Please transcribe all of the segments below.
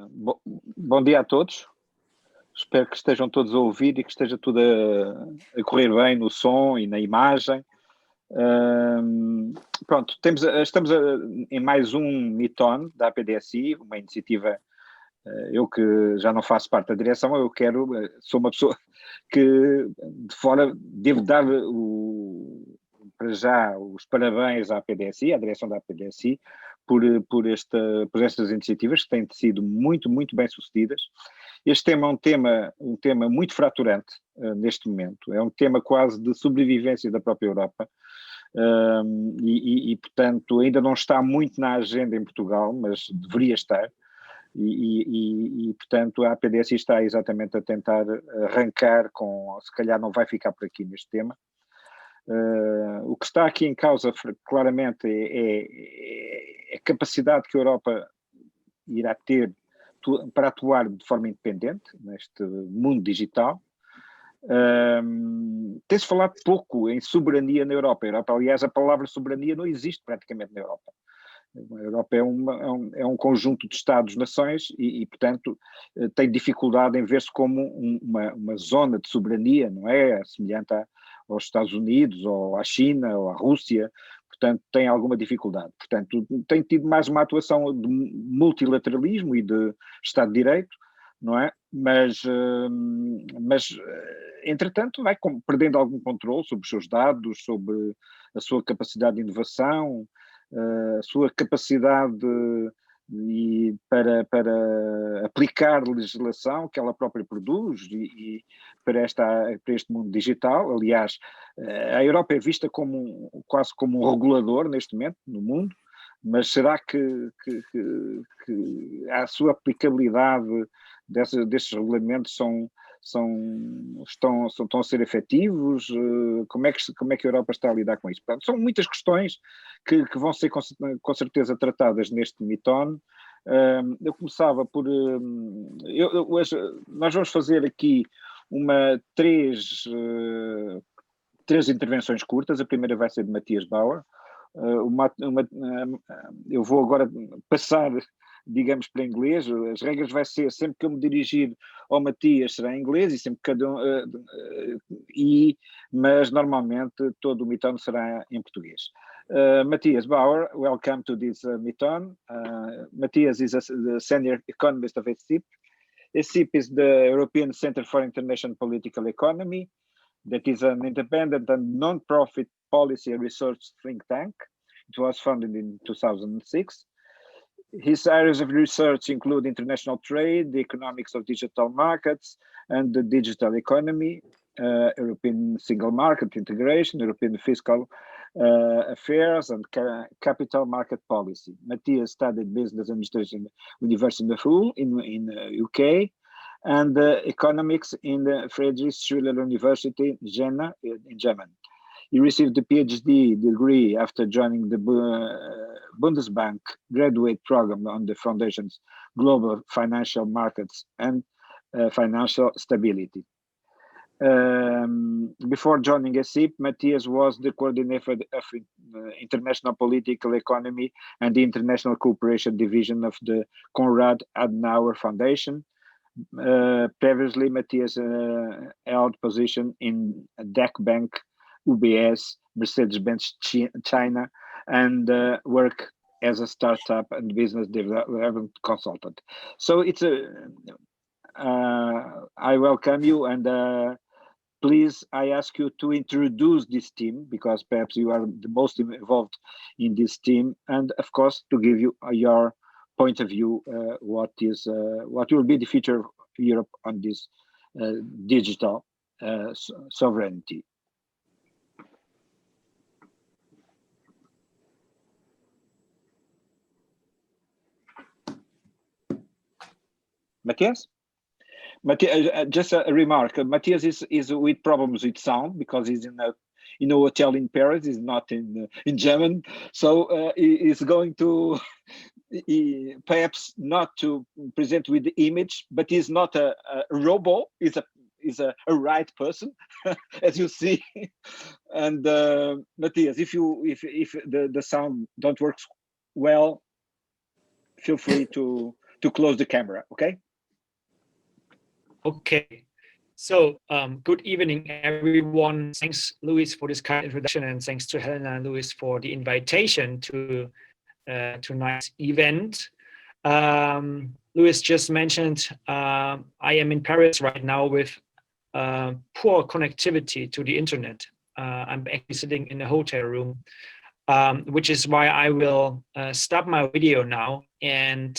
Bom dia a todos. Espero que estejam todos a ouvir e que esteja tudo a correr bem no som e na imagem. Pronto, estamos em mais um Meeton da APDSI, uma iniciativa. Eu que já não faço parte da direção, sou uma pessoa que de fora devo dar para já os parabéns à APDSI, à direção da APDSI, por estas iniciativas que têm sido muito, muito bem sucedidas. Este tema é um tema muito fraturante neste momento, é um tema quase de sobrevivência da própria Europa portanto, ainda não está muito na agenda em Portugal, mas deveria estar. Portanto, a APDSI está exatamente a tentar arrancar se calhar não vai ficar por aqui neste tema. O que está aqui em causa claramente é a capacidade que a Europa irá ter para atuar de forma independente neste mundo digital. Tem-se falado pouco em soberania na Europa. Aliás, a palavra soberania não existe praticamente na Europa. A Europa é um conjunto de Estados-nações portanto, tem dificuldade em ver-se como uma zona de soberania, não é? Semelhante aos Estados Unidos, ou à China, ou à Rússia. Portanto, tem alguma dificuldade. Portanto, tem tido mais uma atuação de multilateralismo e de Estado de Direito, não é? Mas entretanto, vai perdendo algum controle sobre os seus dados, sobre a sua capacidade de inovação, a sua capacidade para aplicar legislação que ela própria produz para este mundo digital. Aliás, a Europa é vista quase como um regulador neste momento no mundo, mas será que a sua aplicabilidade destes regulamentos estão a ser efetivos? Como é que a Europa está a lidar com isso? Portanto, são muitas questões que vão ser com certeza tratadas neste Meeton. Eu começava por... nós vamos fazer aqui três intervenções curtas. A primeira vai ser de Matias Bauer. Eu vou agora passar, digamos, para inglês. As regras vai ser, sempre que eu me dirigir ao Matias será em inglês, e sempre que mas normalmente todo o Meeton será em português. Matias Bauer, welcome to this Meeton. Matias is the senior economist of ESIP. ESIP is the European Center for International Political Economy, that is an independent and non-profit policy research think tank. It was founded in 2006. His areas of research include international trade, the economics of digital markets and the digital economy, European single market integration, European fiscal affairs, and capital market policy. Matthias studied business administration at University of Hull in UK, and economics in the Friedrich Schiller University, Jena, in Germany. He received the PhD degree after joining the Bundesbank graduate program on the Foundation's Global Financial Markets and Financial Stability. Before joining ESIP, Matthias was the coordinator of International Political Economy and the International Cooperation Division of the Konrad Adenauer Foundation. Previously, Matthias held position in DEC Bank, UBS, Mercedes-Benz China, and work as a startup and business development consultant. So I welcome you, and please, I ask you to introduce this team, because perhaps you are the most involved in this team, and of course to give you your point of view, what will be the future of Europe on this digital sovereignty. Matthias? Just a remark. Matthias is with problems with sound because he's in a hotel in Paris. He's not in German, so he's going to perhaps not to present with the image, but he's not a robot. He's a right person, as you see. And Matthias, if the sound don't work well, feel free to to close the camera, okay? Okay. So, good evening, everyone. Thanks, Luis, for this kind introduction, and thanks to Helena and Luis for the invitation to tonight's event. Luis just mentioned I am in Paris right now with poor connectivity to the internet. I'm actually sitting in a hotel room, which is why I will stop my video now and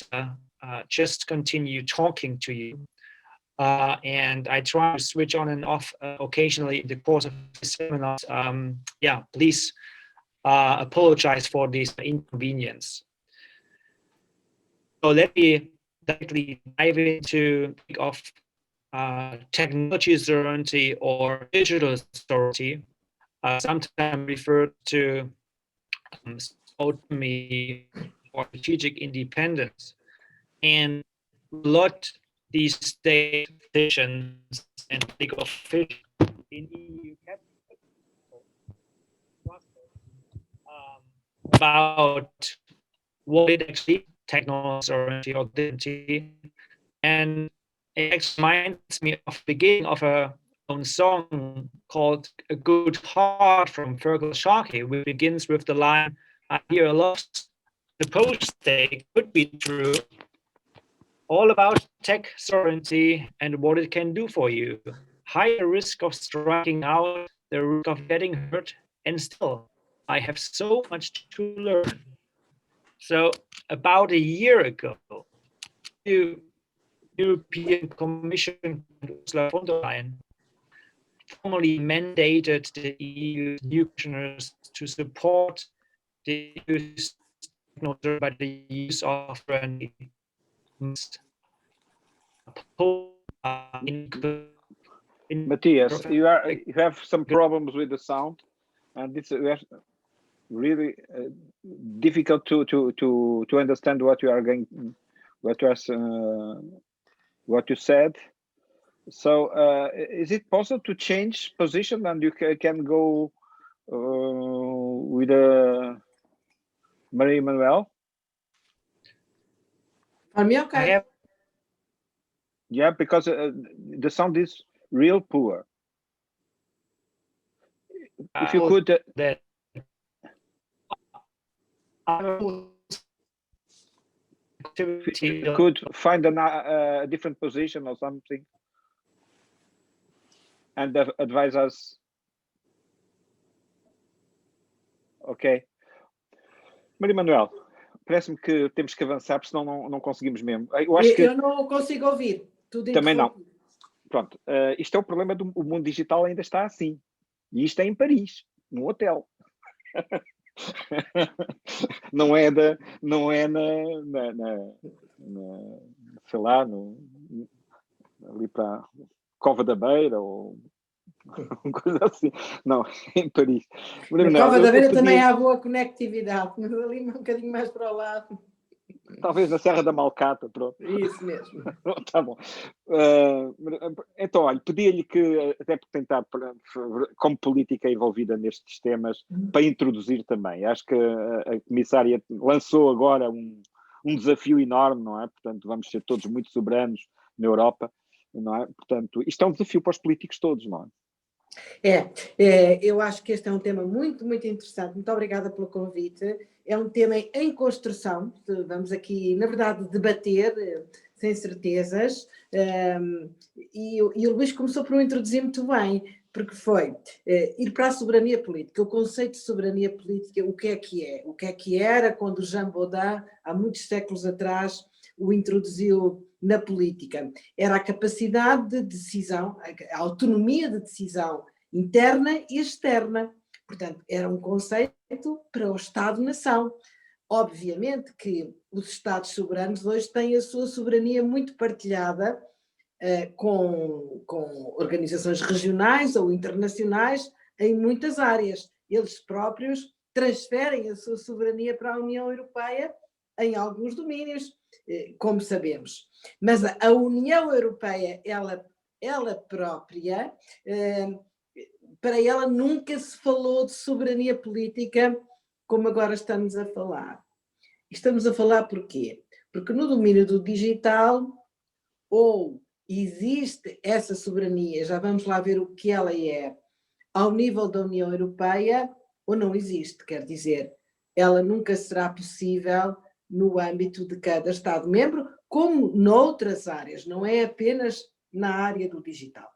just continue talking to you. And I try to switch on and off occasionally in the course of the seminars. Yeah, please apologize for this inconvenience. So let me directly dive into of technology sovereignty or digital sovereignty, sometimes referred to autonomy or strategic independence, and what these state positions and legal officials in EU about what it actually technology sovereignty or dignity. And it actually reminds me of the beginning of a own song called A Good Heart from Feargal Sharkey, which begins with the line, I hear a lot, suppose they could be true, all about tech sovereignty and what it can do for you. Higher risk of striking out, the risk of getting hurt, and still, I have so much to learn. So about a year ago, the European Commission, Ursula von der Leyen, formally mandated the EU new commissioners to support the use by the use of Matthias, you have some problems with the sound, and it's really difficult to understand what you are going, what you said. So is it possible to change position and you can go with Marie-Emmanuelle? For me, okay. Yeah, because the sound is real poor. If you could if you could find a different position or something and advise us. Ok. Marie-Emmanuelle, parece-me que temos que avançar, porque senão não conseguimos mesmo. Eu não consigo ouvir. Tudo também não. Pronto, isto é o problema do mundo digital, ainda está assim. E isto é em Paris, num hotel. Não é sei lá, ali para Cova da Beira ou coisa assim. Não, em Paris. Na Cova da Beira também há boa conectividade, mas ali um bocadinho mais para o lado. Talvez na Serra da Malcata, pronto. Isso mesmo. Tá bom. Então, olha, pedia-lhe que, até por tentar, como política envolvida nestes temas, para introduzir também. Acho que a comissária lançou agora um desafio enorme, não é? Portanto, vamos ser todos muito soberanos na Europa, não é? Portanto, isto é um desafio para os políticos todos, não é? Eu acho que este é um tema muito, muito interessante. Muito obrigada pelo convite. É um tema em construção. Vamos aqui, na verdade, debater sem certezas. E o Luís começou por o introduzir muito bem, porque foi ir para a soberania política. O conceito de soberania política, o que é? O que é que era quando Jean Baudin, há muitos séculos atrás, o introduziu na política? Era a capacidade de decisão, a autonomia de decisão interna e externa. Portanto, era um conceito para o Estado-nação. Obviamente que os Estados soberanos hoje têm a sua soberania muito partilhada com organizações regionais ou internacionais em muitas áreas. Eles próprios transferem a sua soberania para a União Europeia em alguns domínios, como sabemos. Mas a União Europeia, ela própria, para ela nunca se falou de soberania política como agora estamos a falar. Estamos a falar porquê? Porque no domínio do digital, ou existe essa soberania, já vamos lá ver o que ela é, ao nível da União Europeia, ou não existe, quer dizer, ela nunca será possível no âmbito de cada Estado-membro, como noutras áreas, não é apenas na área do digital.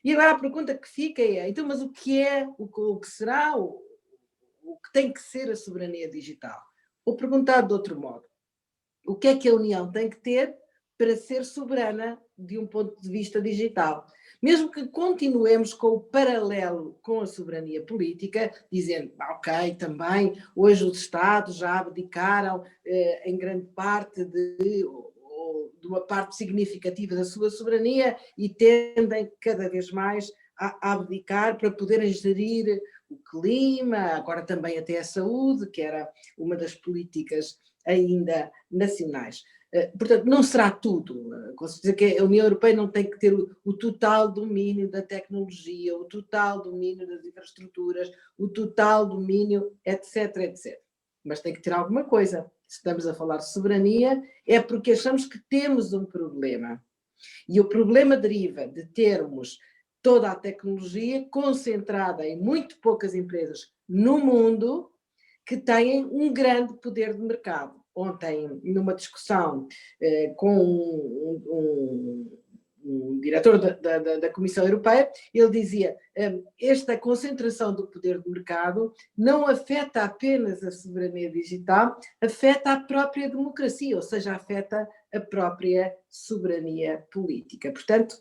E agora a pergunta que fica é, então, mas o que é, o que será, o que tem que ser a soberania digital? Ou perguntado de outro modo, o que é que a União tem que ter para ser soberana de um ponto de vista digital? Mesmo que continuemos com o paralelo com a soberania política, dizendo, ok, também hoje os Estados já abdicaram em grande parte de uma parte significativa da sua soberania e tendem cada vez mais a abdicar para poderem gerir o clima, agora também até a saúde, que era uma das políticas ainda nacionais. Portanto, não será tudo. Com certeza que a União Europeia não tem que ter o total domínio da tecnologia, o total domínio das infraestruturas, o total domínio, etc, etc. Mas tem que ter alguma coisa. Se estamos a falar de soberania, é porque achamos que temos um problema. E o problema deriva de termos toda a tecnologia concentrada em muito poucas empresas no mundo que têm um grande poder de mercado. Ontem, numa discussão com um diretor da Comissão Europeia, ele dizia esta concentração do poder de mercado não afeta apenas a soberania digital, afeta a própria democracia, ou seja, afeta a própria soberania política. Portanto,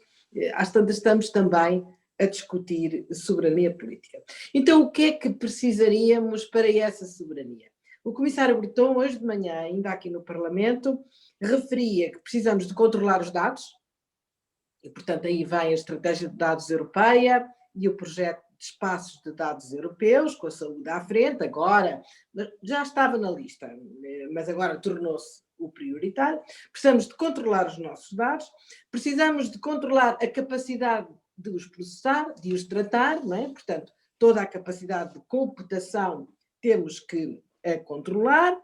às tantas estamos também a discutir soberania política. Então, o que é que precisaríamos para essa soberania? O comissário Breton, hoje de manhã, ainda aqui no Parlamento, referia que precisamos de controlar os dados, e, portanto, aí vem a Estratégia de Dados Europeia e o projeto de espaços de dados europeus, com a saúde à frente, agora, já estava na lista, mas agora tornou-se o prioritário. Precisamos de controlar os nossos dados, precisamos de controlar a capacidade de os processar, de os tratar, não é? Portanto, toda a capacidade de computação temos que controlar,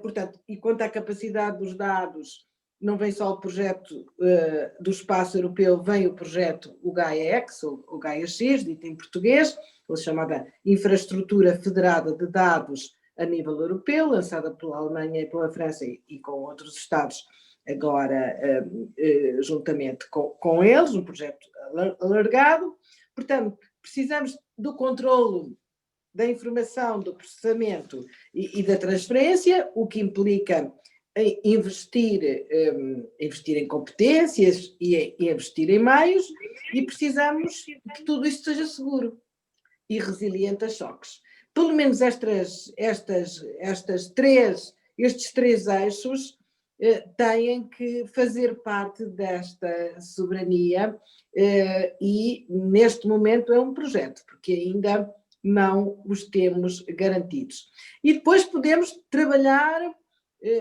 portanto, e quanto à capacidade dos dados, não vem só o projeto do espaço europeu, vem o projeto o Gaia-X, ou o Gaia-X, dito em português, ou chamada Infraestrutura Federada de Dados a nível europeu, lançada pela Alemanha e pela França e com outros Estados agora juntamente com eles, um projeto alargado. Portanto, precisamos do controlo da informação, do processamento e da transferência, o que implica investir em competências e investir em meios, e precisamos que tudo isto seja seguro e resiliente a choques. Pelo menos estes três eixos têm que fazer parte desta soberania e neste momento é um projeto, porque ainda não os temos garantidos. E depois podemos trabalhar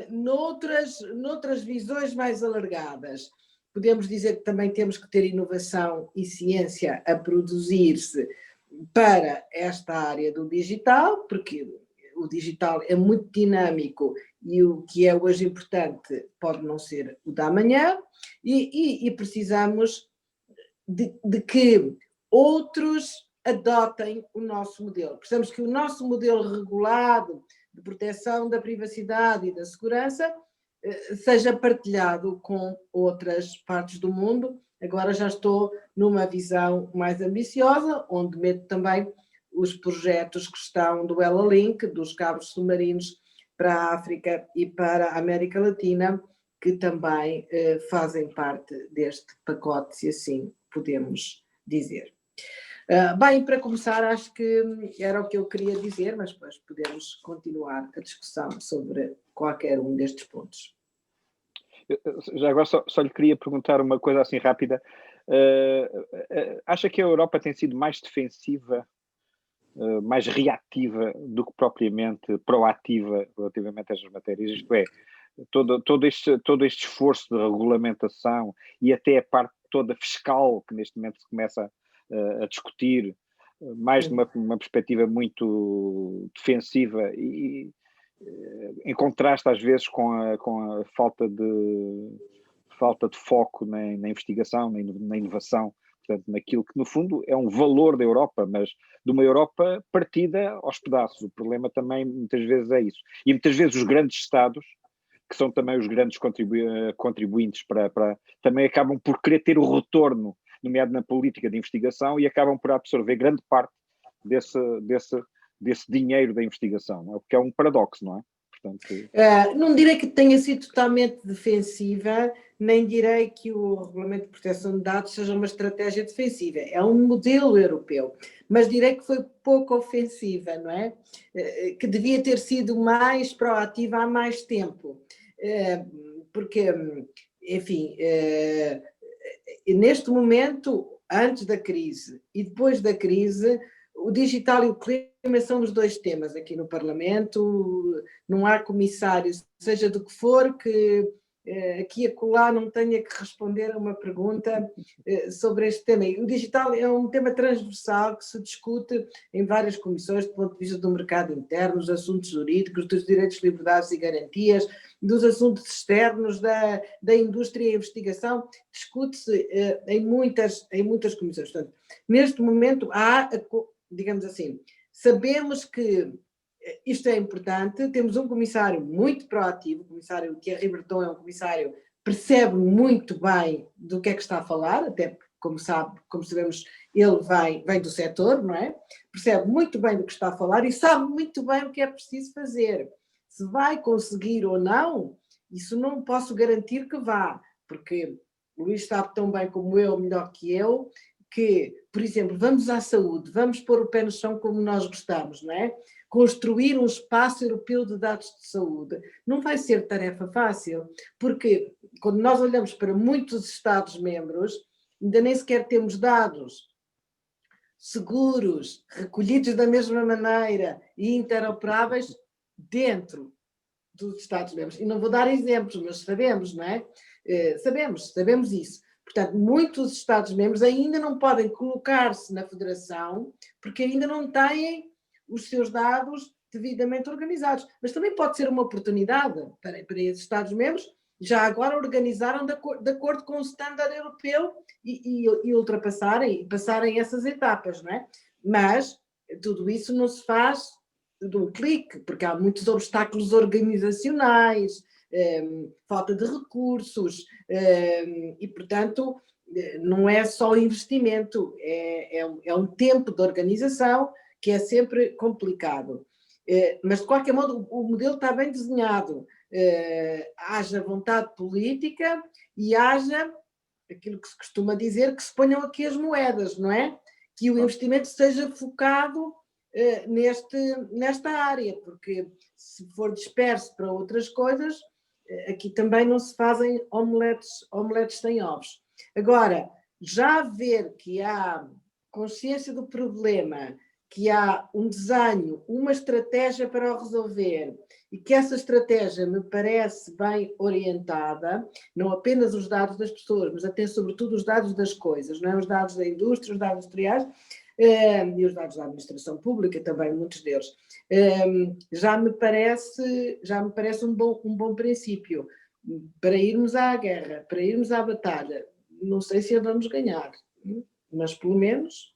noutras visões mais alargadas. Podemos dizer que também temos que ter inovação e ciência a produzir-se para esta área do digital, porque o digital é muito dinâmico e o que é hoje importante pode não ser o da amanhã, e precisamos de que outros adotem o nosso modelo. Precisamos que o nosso modelo regulado de proteção da privacidade e da segurança seja partilhado com outras partes do mundo. Agora já estou numa visão mais ambiciosa, onde meto também os projetos que estão do Ela Link, dos cabos submarinos para a África e para a América Latina, que também fazem parte deste pacote, se assim podemos dizer. Bem, para começar, acho que era o que eu queria dizer, mas depois podemos continuar a discussão sobre qualquer um destes pontos. Já agora só lhe queria perguntar uma coisa assim rápida. Acha que a Europa tem sido mais defensiva, mais reativa do que propriamente proativa relativamente a estas matérias? Isto é, todo este esforço de regulamentação e até a parte toda fiscal que neste momento se começa a discutir, mais de uma perspectiva muito defensiva, e em contraste às vezes com a falta de foco na investigação, na inovação, portanto, naquilo que no fundo é um valor da Europa, mas de uma Europa partida aos pedaços. O problema também muitas vezes é isso. E muitas vezes os grandes Estados, que são também os grandes contribuintes também acabam por querer ter o retorno, nomeado na política de investigação, e acabam por absorver grande parte desse dinheiro da investigação, não é? Porque é um paradoxo, não é? Portanto, não direi que tenha sido totalmente defensiva, nem direi que o Regulamento de Proteção de Dados seja uma estratégia defensiva. É um modelo europeu, mas direi que foi pouco ofensiva, não é? Que devia ter sido mais proativa há mais tempo. Porque, enfim, neste momento, antes da crise e depois da crise, o digital e o clima são os dois temas aqui no Parlamento. Não há comissário, seja do que for, que aqui e acolá não tenha que responder a uma pergunta sobre este tema. E o digital é um tema transversal que se discute em várias comissões do ponto de vista do mercado interno, dos assuntos jurídicos, dos direitos, liberdades e garantias, dos assuntos externos, da indústria e investigação, discute-se em muitas comissões. Portanto, neste momento há, digamos assim, sabemos que isto é importante, temos um comissário muito proativo, o comissário Thierry Breton é um comissário que percebe muito bem do que é que está a falar, até como sabemos, ele vem do setor, não é? Percebe muito bem do que está a falar e sabe muito bem o que é preciso fazer. Se vai conseguir ou não, isso não posso garantir que vá, porque o Luís sabe tão bem como eu, melhor que eu, que, por exemplo, vamos à saúde, vamos pôr o pé no chão como nós gostamos, não é? Construir um espaço europeu de dados de saúde não vai ser tarefa fácil, porque quando nós olhamos para muitos Estados-membros, ainda nem sequer temos dados seguros, recolhidos da mesma maneira e interoperáveis dentro dos Estados-membros. E não vou dar exemplos, mas sabemos, não é? Sabemos isso. Portanto, muitos Estados-membros ainda não podem colocar-se na Federação porque ainda não têm os seus dados devidamente organizados. Mas também pode ser uma oportunidade para esses Estados-membros já agora organizaram de acordo com o standard europeu e ultrapassarem e passarem essas etapas, não é? Mas tudo isso não se faz de um clique, porque há muitos obstáculos organizacionais, falta de recursos, e, portanto, não é só investimento, é um tempo de organização que é sempre complicado. Mas, de qualquer modo, o modelo está bem desenhado. Haja vontade política e haja aquilo que se costuma dizer, que se ponham aqui as moedas, não é? Que o investimento seja focado nesta área, porque se for disperso para outras coisas, aqui também não se fazem omeletes sem ovos. Agora, já ver que há consciência do problema, que há um desenho, uma estratégia para o resolver, e que essa estratégia me parece bem orientada, não apenas os dados das pessoas, mas até sobretudo os dados das coisas, não é? Os dados da indústria, os dados industriais, e os dados da administração pública também, muitos deles. Já me parece um bom princípio para irmos à guerra, para irmos à batalha. Não sei se a vamos ganhar, mas pelo menos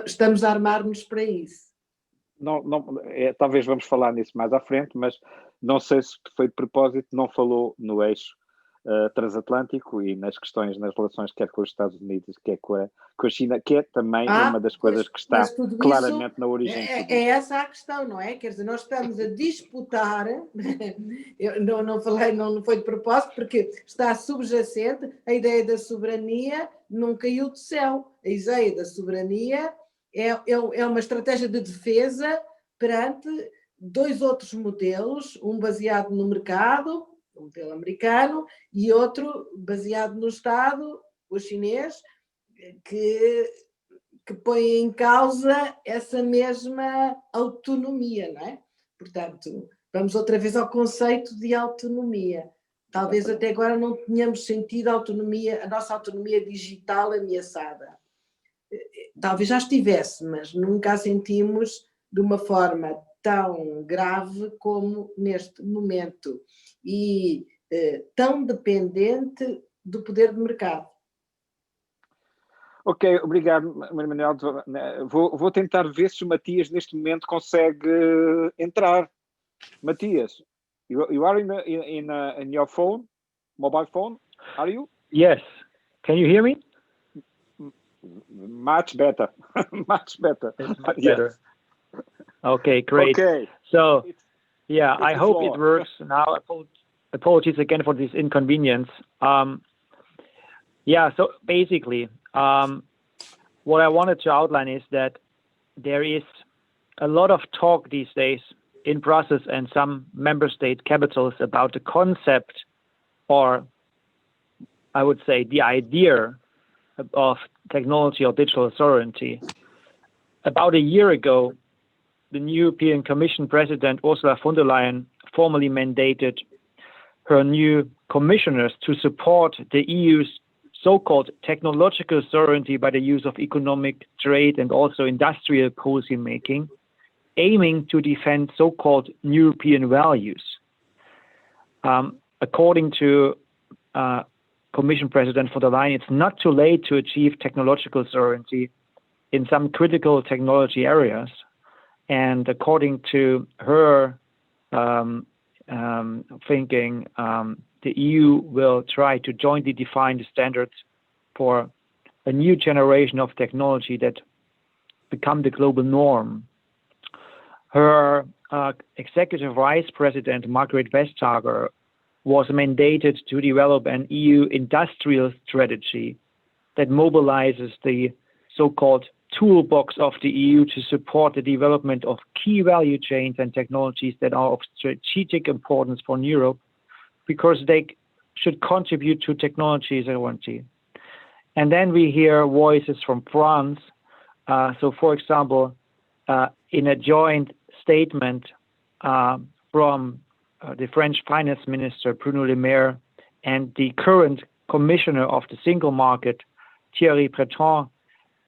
estamos a armar-nos para isso. Talvez vamos falar nisso mais à frente, mas não sei se foi de propósito, não falou no eixo transatlântico e nas questões, nas relações quer com os Estados Unidos, quer com a China, que é também uma das coisas que está claramente na origem. É essa a questão, não é? Quer dizer, nós estamos a disputar, eu não falei, não foi de propósito, porque está subjacente, a ideia da soberania não caiu do céu. A ideia da soberania é uma estratégia de defesa perante dois outros modelos, um baseado no mercado, o modelo americano, e outro baseado no Estado, o chinês, que põe em causa essa mesma autonomia, não é? Portanto, vamos outra vez ao conceito de autonomia. Talvez até agora não tenhamos sentido a nossa autonomia digital ameaçada. Talvez já estivesse, mas nunca a sentimos de uma forma tão grave como neste momento e tão dependente do poder de mercado. Ok, obrigado, Manuel. Vou tentar ver se o Matias neste momento consegue entrar. Matias, you are in your phone, mobile phone, are you? Yes. Can you hear me? Much better. Much better. It's much Yes. better. Okay, great. Okay. So, yeah, it's I the hope floor. it works now. Apologies again for this inconvenience. Yeah, so basically, what I wanted to outline is that there is a lot of talk these days in Brussels and some member state capitals about the concept, or I would say the idea of technology or digital sovereignty. About a year ago, the new European Commission President Ursula von der Leyen formally mandated her new commissioners to support the EU's so-called technological sovereignty by the use of economic, trade, and also industrial policy making, aiming to defend so-called European values. According to Commission President von der Leyen, it's not too late to achieve technological sovereignty in some critical technology areas. And according to her thinking, the EU will try to jointly define the standards for a new generation of technology that become the global norm. Her Executive Vice President, Margrethe Vestager, was mandated to develop an EU industrial strategy that mobilizes the so-called toolbox of the EU to support the development of key value chains and technologies that are of strategic importance for Europe, because they should contribute to technology sovereignty. And then we hear voices from France. So, for example, in a joint statement from the French Finance Minister, Bruno Le Maire, and the current Commissioner of the Single Market, Thierry Breton,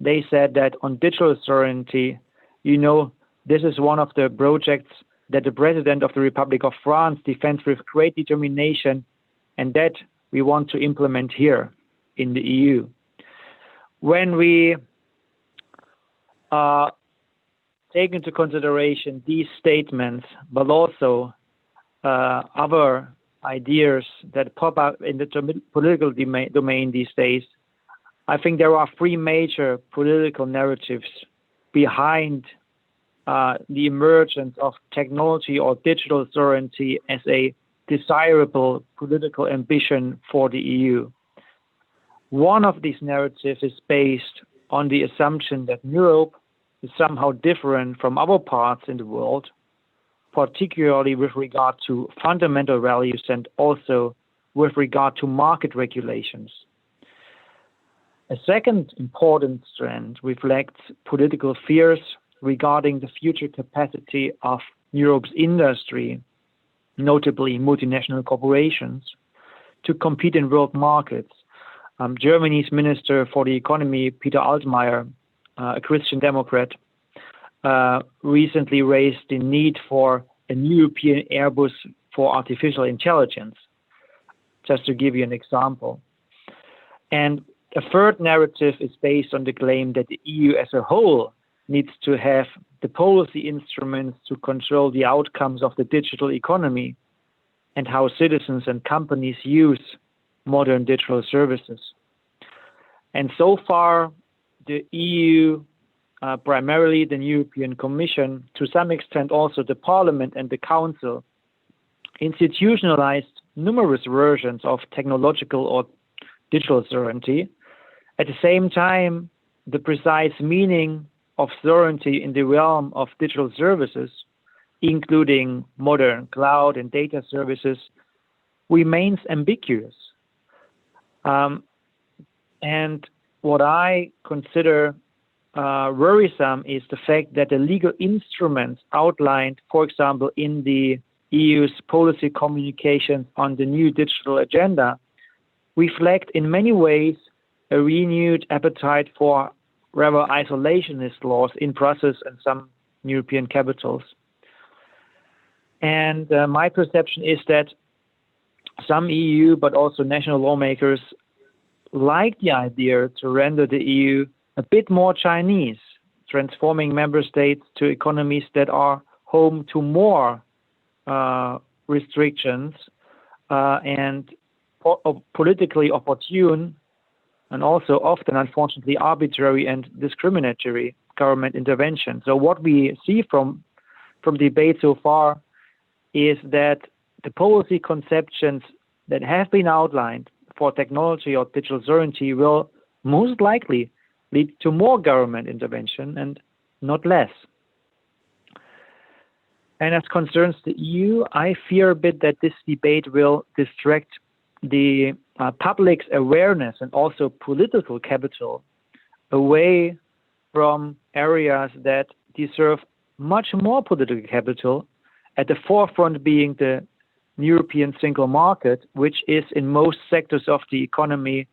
they said that on digital sovereignty, this is one of the projects that the President of the Republic of France defends with great determination, and that we want to implement here in the EU. When we take into consideration these statements, but also other ideas that pop up in the political domain these days, I think there are three major political narratives behind the emergence of technology or digital sovereignty as a desirable political ambition for the EU. One of these narratives is based on the assumption that Europe is somehow different from other parts in the world, particularly with regard to fundamental values and also with regard to market regulations. A second important strand reflects political fears regarding the future capacity of Europe's industry, notably multinational corporations, to compete in world markets. Germany's Minister for the Economy, Peter Altmaier, a Christian Democrat, recently raised the need for a new European Airbus for artificial intelligence, just to give you an example. And a third narrative is based on the claim that the EU as a whole needs to have the policy instruments to control the outcomes of the digital economy and how citizens and companies use modern digital services. And so far, the EU, primarily the European Commission, to some extent also the Parliament and the Council, institutionalized numerous versions of technological or digital sovereignty. At the same time, the precise meaning of sovereignty in the realm of digital services, including modern cloud and data services, remains ambiguous. And what I consider worrisome is the fact that the legal instruments outlined, for example, in the EU's policy communications on the new digital agenda, reflect in many ways a renewed appetite for rather isolationist laws in Brussels and some European capitals. And my perception is that some EU, but also national lawmakers, like the idea to render the EU a bit more Chinese, transforming member states to economies that are home to more restrictions and politically opportune, and also often, unfortunately, arbitrary and discriminatory government intervention. So what we see from debate so far is that the policy conceptions that have been outlined for technology or digital sovereignty will most likely lead to more government intervention and not less. And as concerns the EU, I fear a bit that this debate will distract the public's awareness and also political capital away from areas that deserve much more political capital, at the forefront being the European single market, which is in most sectors of the economy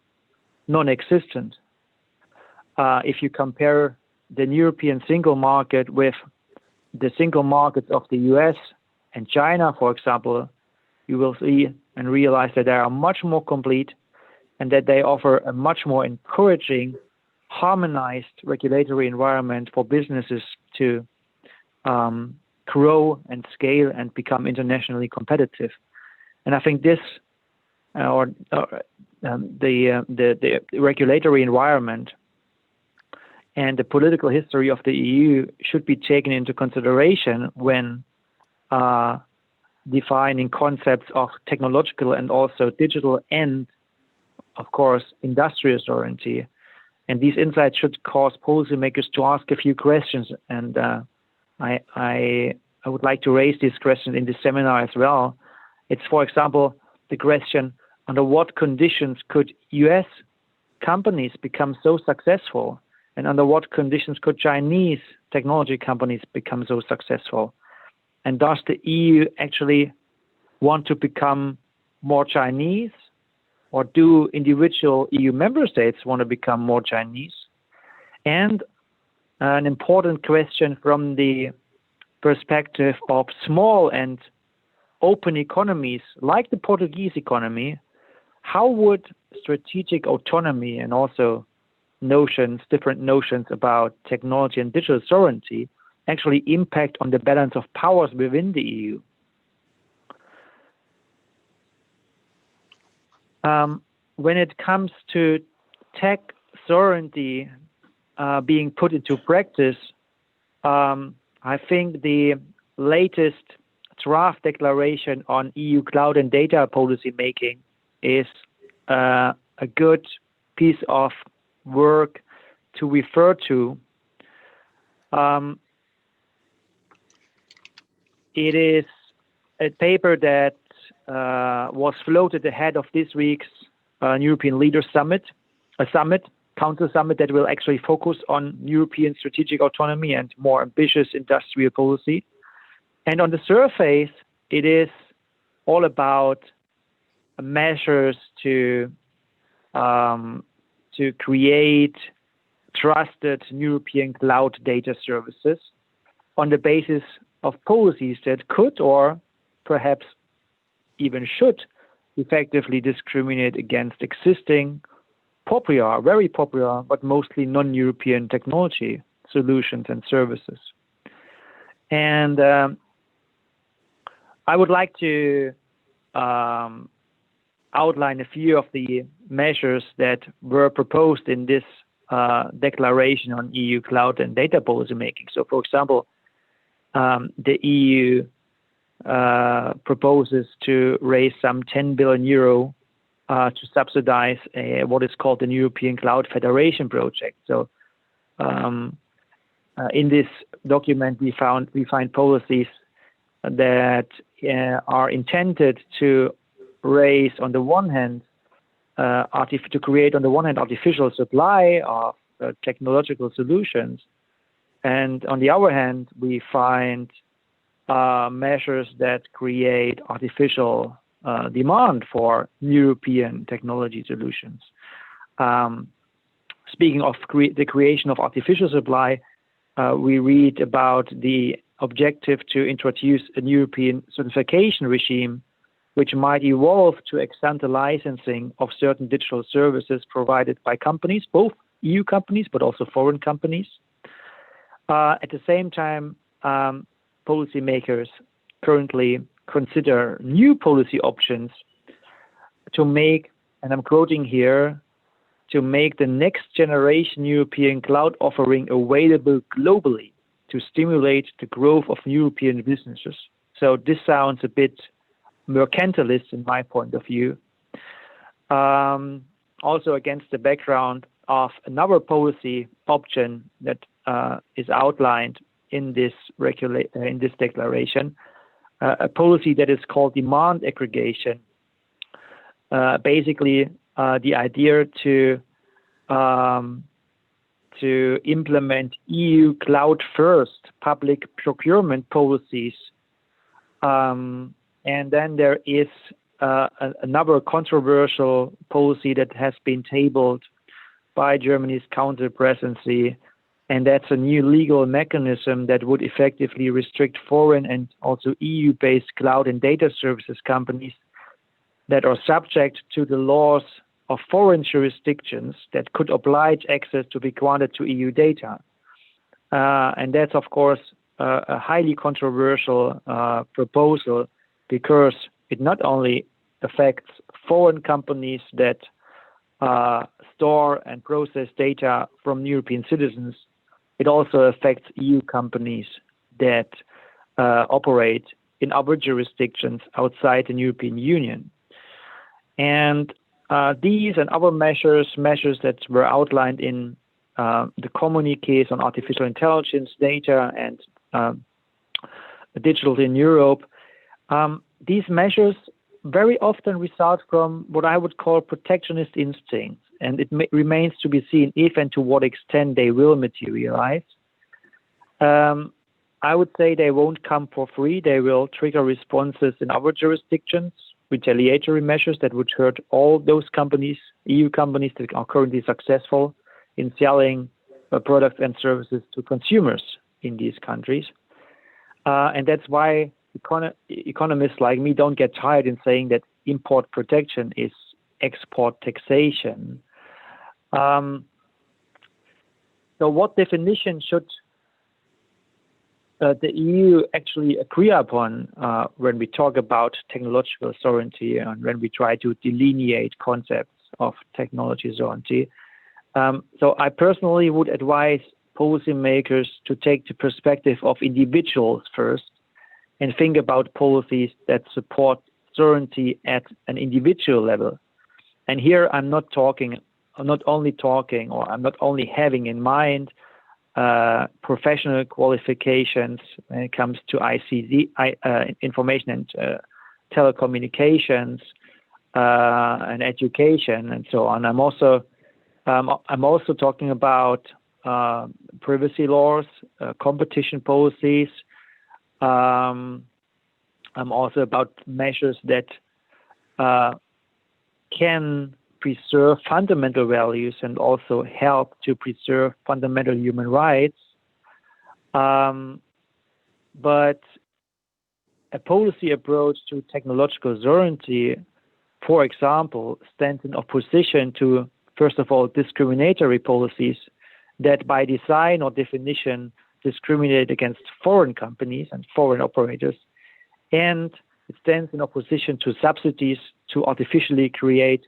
non-existent. If you compare the European single market with the single markets of the US and China, for example, you will see and realize that they are much more complete and that they offer a much more encouraging, harmonized regulatory environment for businesses to grow and scale and become internationally competitive. And I think this, the regulatory environment and the political history of the EU should be taken into consideration when defining concepts of technological and also digital and, of course, industrial sovereignty. And these insights should cause policymakers to ask a few questions. And I would like to raise these questions in this seminar as well. It's, for example, the question, under what conditions could US companies become so successful? And under what conditions could Chinese technology companies become so successful? And does the EU actually want to become more Chinese? Or do individual EU member states want to become more Chinese? And an important question from the perspective of small and open economies, like the Portuguese economy, how would strategic autonomy and also different notions about technology and digital sovereignty actually impact on the balance of powers within the EU? When it comes to tech sovereignty being put into practice, I think the latest draft declaration on EU cloud and data policy making is a good piece of work to refer to. It is a paper that was floated ahead of this week's European Leaders Summit, Council Summit that will actually focus on European strategic autonomy and more ambitious industrial policy. And on the surface, it is all about measures to create trusted European cloud data services on the basis of policies that could or perhaps even should effectively discriminate against existing popular, very popular, but mostly non-European technology solutions and services. And I would like to outline a few of the measures that were proposed in this declaration on EU cloud and data policy making. So, for example, the EU proposes to raise some 10 billion euro to subsidize what is called the European Cloud Federation project. So, in this document, we find policies that are intended to raise, on the one hand, to create on the one hand artificial supply of technological solutions, and on the other hand, we find measures that create artificial demand for European technology solutions. Speaking of the creation of artificial supply, we read about the objective to introduce a European certification regime which might evolve to ex-ante licensing of certain digital services provided by companies, both EU companies but also foreign companies. At the same time, policymakers currently consider new policy options to make, and I'm quoting here, to make the next generation European cloud offering available globally to stimulate the growth of European businesses. So this sounds a bit mercantilist in my point of view. Also against the background of another policy option that is outlined in this declaration, a policy that is called demand aggregation. Basically, the idea to implement EU cloud-first public procurement policies. And then there is another controversial policy that has been tabled by Germany's counter presidency, and that's a new legal mechanism that would effectively restrict foreign and also EU-based cloud and data services companies that are subject to the laws of foreign jurisdictions that could oblige access to be granted to EU data. And that's, of course, a highly controversial proposal, because it not only affects foreign companies that store and process data from European citizens, it also affects EU companies that operate in other jurisdictions outside the European Union. And these and other measures that were outlined in the communiques on artificial intelligence, data, and digital in Europe, these measures very often result from what I would call protectionist instincts, and it remains to be seen if and to what extent they will materialize. I would say they won't come for free. They will trigger responses in other jurisdictions, retaliatory measures that would hurt all those companies, EU companies that are currently successful in selling products and services to consumers in these countries. And that's why economists like me don't get tired in saying that import protection is export taxation. So what definition should the EU actually agree upon when we talk about technological sovereignty and when we try to delineate concepts of technology sovereignty? So I personally would advise policymakers to take the perspective of individuals first and think about policies that support sovereignty at an individual level. And here I'm not only having in mind professional qualifications when it comes to ICT, information and telecommunications, and education, and so on. I'm also talking about privacy laws, competition policies. I'm also about measures that can preserve fundamental values and also help to preserve fundamental human rights. But a policy approach to technological sovereignty, for example, stands in opposition to, first of all, discriminatory policies that by design or definition discriminate against foreign companies and foreign operators, and it stands in opposition to subsidies to artificially create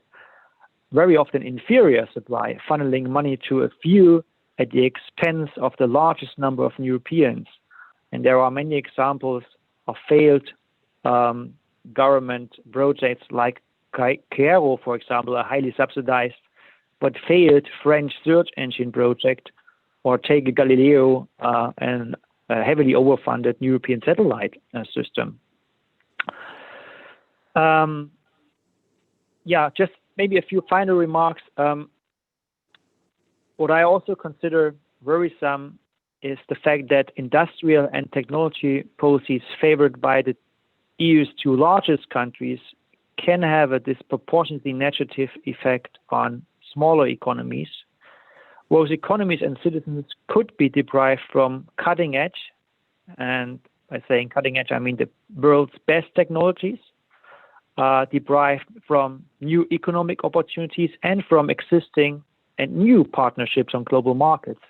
very often inferior supply, funneling money to a few at the expense of the largest number of Europeans. And there are many examples of failed government projects like Cairo, for example, a highly subsidized but failed French search engine project, or take Galileo and a heavily overfunded European satellite system. Just maybe a few final remarks. What I also consider worrisome is the fact that industrial and technology policies favored by the EU's two largest countries can have a disproportionately negative effect on smaller economies. Those economies and citizens could be deprived from cutting edge and by saying cutting edge, I mean the world's best technologies, derived from new economic opportunities and from existing and new partnerships on global markets.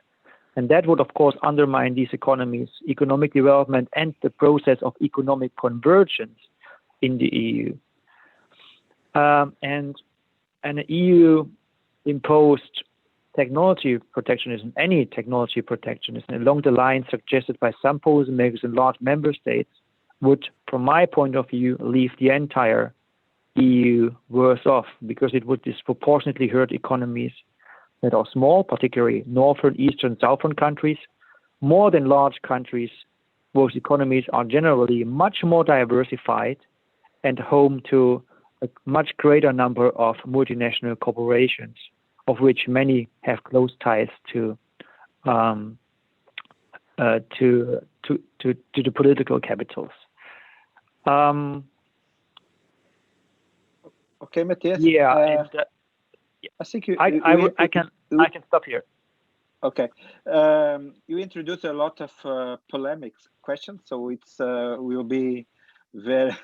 And that would, of course, undermine these economies, economic development, and the process of economic convergence in the EU. And an EU-imposed technology protectionism, any technology protectionism, along the lines suggested by some policymakers in large member states, would, from my point of view, leave the entire EU worse off, because it would disproportionately hurt economies that are small, particularly northern, eastern, southern countries, more than large countries whose economies are generally much more diversified and home to a much greater number of multinational corporations, of which many have close ties to the political capitals. Okay, Matthias. Yeah, I think I can stop here. Okay, you introduced a lot of polemics questions, so it's will be very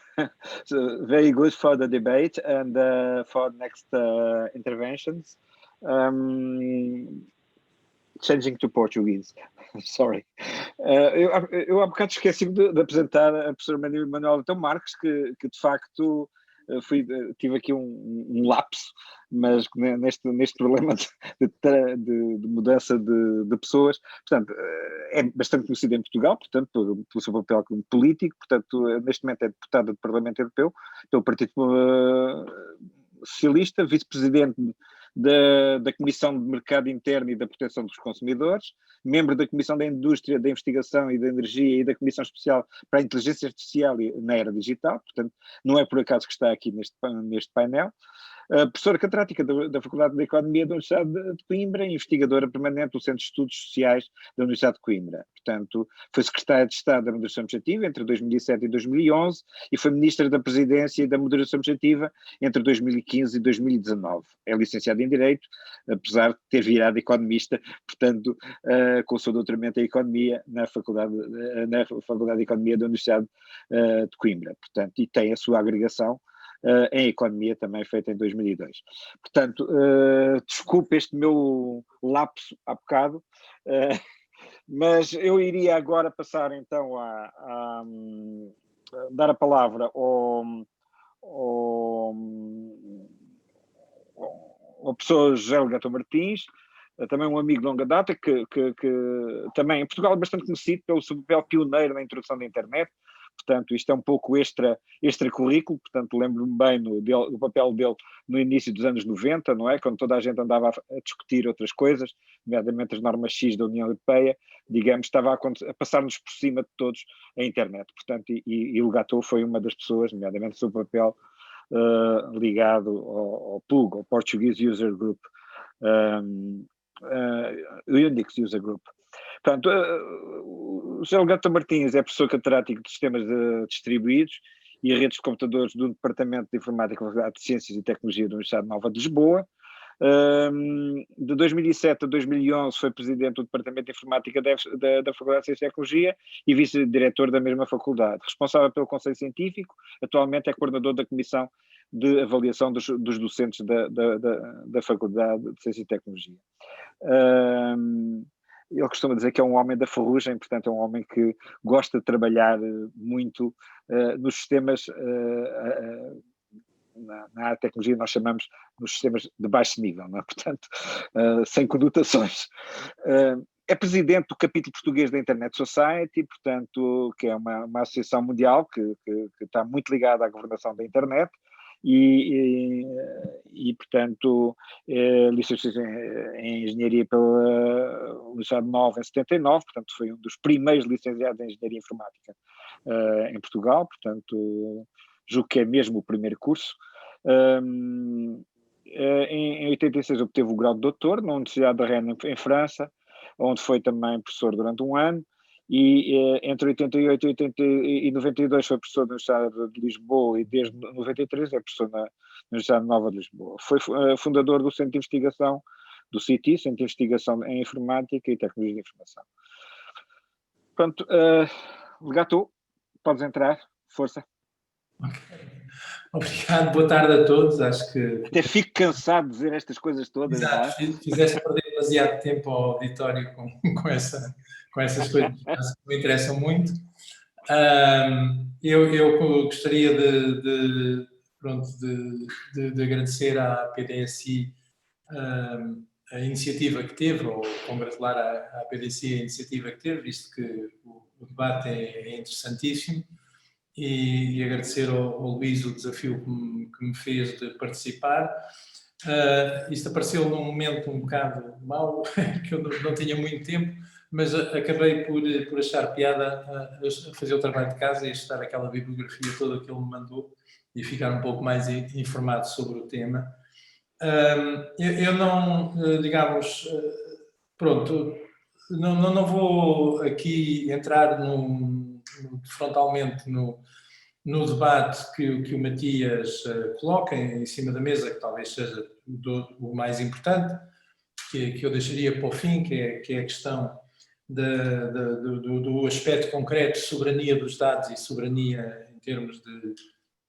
very good for the debate and for next interventions. Changing to Portuguese, sorry. Eu há bocado esqueci de apresentar a professora Manuela Leitão Marques, que de facto tive aqui um lapso, mas neste problema de mudança de pessoas, portanto, é bastante conhecida em Portugal, portanto, pelo seu papel como político, portanto, neste momento é deputada do Parlamento Europeu, pelo Partido Socialista, vice-presidente da Comissão de Mercado Interno e da Proteção dos Consumidores, membro da Comissão da Indústria, da Investigação e da Energia e da Comissão Especial para a Inteligência Artificial na Era Digital, portanto, não é por acaso que está aqui neste painel. Professora catedrática da Faculdade de Economia da Universidade de Coimbra, investigadora permanente do Centro de Estudos Sociais da Universidade de Coimbra. Portanto, foi secretária de Estado da Moderação Administrativa entre 2007 e 2011 e foi ministra da Presidência e da Moderação Administrativa entre 2015 e 2019. É licenciada em Direito, apesar de ter virado economista, portanto, com o seu doutoramento em Economia na Faculdade de Economia da Universidade de Coimbra. Portanto, e tem a sua agregação em Economia, também feita em 2002. Portanto, desculpe este meu lapso há bocado, mas eu iria agora passar então a dar a palavra ao professor José Legato Martins, também um amigo de longa data, que também em Portugal é bastante conhecido pelo seu papel pioneiro na introdução da internet. Portanto, isto é um pouco extra-currículo, portanto, lembro-me bem do papel dele no início dos anos 90, não é? Quando toda a gente andava a discutir outras coisas, nomeadamente as normas X da União Europeia, digamos, estava a passar-nos por cima de todos a internet. Portanto, e o Legato foi uma das pessoas, nomeadamente o seu papel ligado ao PUG, ao Portuguese User Group, Unix User Group. Portanto, o José Legato Martins é professor catedrático de Sistemas Distribuídos e Redes de Computadores do Departamento de Informática e Faculdade de Ciências e Tecnologia da Universidade Nova de Lisboa. De 2007 a 2011 foi presidente do Departamento de Informática da Faculdade de Ciências e Tecnologia e vice-diretor da mesma faculdade. Responsável pelo Conselho Científico, atualmente é coordenador da Comissão de Avaliação dos Docentes da Faculdade de Ciências e Tecnologia. Ele costuma dizer que é um homem da ferrugem, portanto é um homem que gosta de trabalhar muito nos sistemas, na área de tecnologia nós chamamos nos sistemas de baixo nível, não é? Portanto, sem conotações. É presidente do capítulo português da Internet Society, portanto, que é uma associação mundial que está muito ligada à governação da internet. E portanto, licenciou-se em Engenharia pela Universidade Nova em 79, portanto foi um dos primeiros licenciados em Engenharia Informática em Portugal, portanto julgo que é mesmo o primeiro curso. Em 86 obteve o grau de doutor na Universidade de Rennes em França, onde foi também professor durante um ano. E entre 88 e 92 foi professor da Universidade de Lisboa e desde 93 é professor na Universidade Nova de Lisboa. Foi fundador do Centro de Investigação, do CITI, Centro de Investigação em Informática e Tecnologia de Informação. Portanto, Legato, podes entrar, força. Obrigado, boa tarde a todos. Acho que Até fico cansado de dizer estas coisas todas. exato, fizeste perder demasiado tempo ao auditório com essas coisas que me interessam muito. Eu gostaria de agradecer à PDSI a iniciativa que teve, ou congratular à PDSI a iniciativa que teve, visto que o debate é interessantíssimo, e agradecer ao Luís o desafio que me fez de participar. Isto apareceu num momento um bocado mau, que eu não tinha muito tempo, mas acabei por achar piada a fazer o trabalho de casa e a estudar aquela bibliografia toda que ele me mandou e ficar um pouco mais informado sobre o tema. Eu não, digamos, pronto, não vou aqui entrar frontalmente no debate que o Matias coloca em cima da mesa, que talvez seja o mais importante, que eu deixaria para o fim, que é a questão do aspecto concreto de soberania dos dados e soberania em termos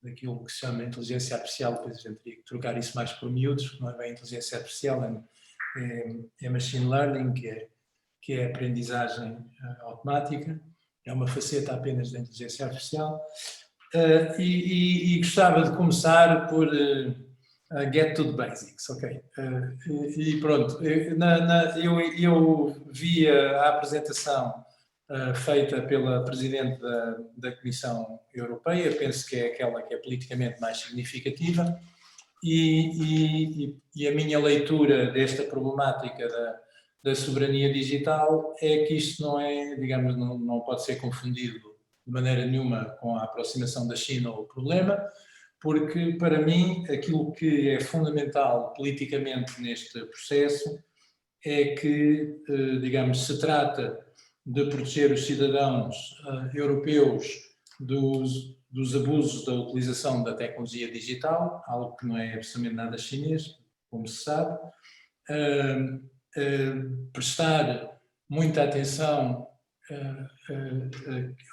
daquilo que se chama inteligência artificial. Depois a gente teria que trocar isso mais por miúdos, não é bem inteligência artificial, é machine learning, que é aprendizagem automática, é uma faceta apenas da inteligência artificial. E gostava de começar por get to the basics, ok? E pronto, eu vi a apresentação feita pela Presidente da Comissão Europeia, penso que é aquela que é politicamente mais significativa, e a minha leitura desta problemática da soberania digital é que isto não é, digamos, não pode ser confundido de maneira nenhuma com a aproximação da China ao problema, porque para mim aquilo que é fundamental politicamente neste processo é que, digamos, se trata de proteger os cidadãos europeus dos abusos da utilização da tecnologia digital, algo que não é absolutamente nada chinês, como se sabe, prestar muita atenção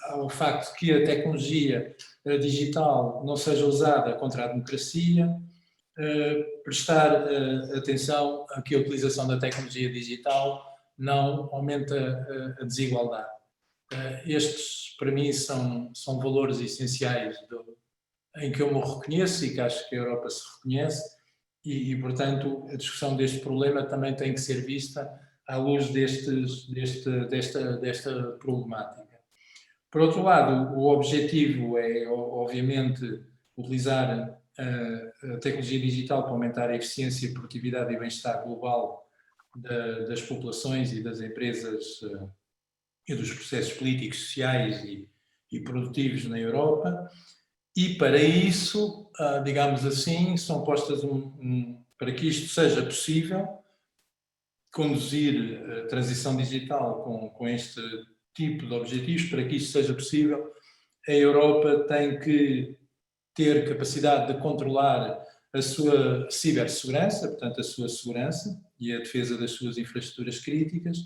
ao facto de que a tecnologia digital não seja usada contra a democracia, prestar atenção a que a utilização da tecnologia digital não aumenta a desigualdade. Estes, para mim, são valores essenciais em que eu me reconheço e que acho que a Europa se reconhece e, portanto, a discussão deste problema também tem que ser vista à luz desta problemática. Por outro lado, o objetivo é, obviamente, utilizar a tecnologia digital para aumentar a eficiência, produtividade e bem-estar global das populações e das empresas e dos processos políticos, sociais e produtivos na Europa. E para isso, digamos assim, são postas para que isto seja possível, conduzir a transição digital com este tipo de objetivos, para que isto seja possível, a Europa tem que ter capacidade de controlar a sua cibersegurança, portanto a sua segurança e a defesa das suas infraestruturas críticas,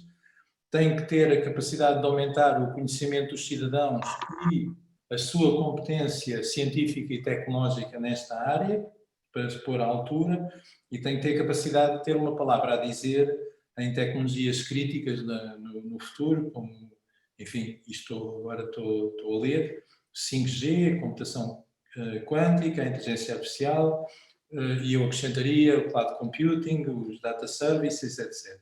tem que ter a capacidade de aumentar o conhecimento dos cidadãos e a sua competência científica e tecnológica nesta área, para se pôr à altura, e tem que ter capacidade de ter uma palavra a dizer em tecnologias críticas no futuro, como, enfim, agora estou a ler, 5G, computação quântica, a inteligência artificial, e eu acrescentaria o cloud computing, os data services, etc.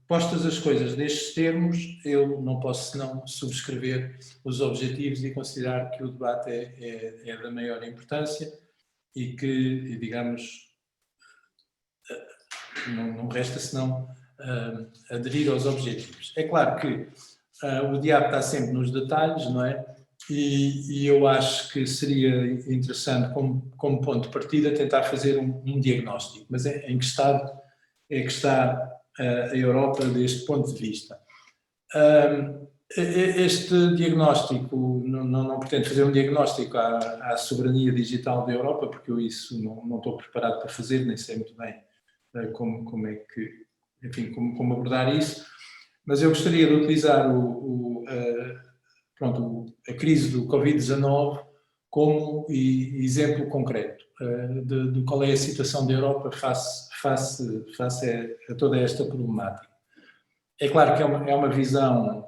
Postas as coisas nestes termos, eu não posso senão subscrever os objetivos e considerar que o debate é da maior importância e que, digamos, não resta senão aderir aos objetivos. É claro que o diabo está sempre nos detalhes, não é? E eu acho que seria interessante, como ponto de partida, tentar fazer um diagnóstico. Mas em que estado é que está a Europa deste ponto de vista? Este diagnóstico, não pretendo fazer um diagnóstico à soberania digital da Europa, porque eu isso não estou preparado para fazer, nem sei muito bem como é que, enfim, como abordar isso, mas eu gostaria de utilizar o a crise do Covid-19 como exemplo concreto de qual é a situação da Europa face a toda esta problemática. É claro que é uma visão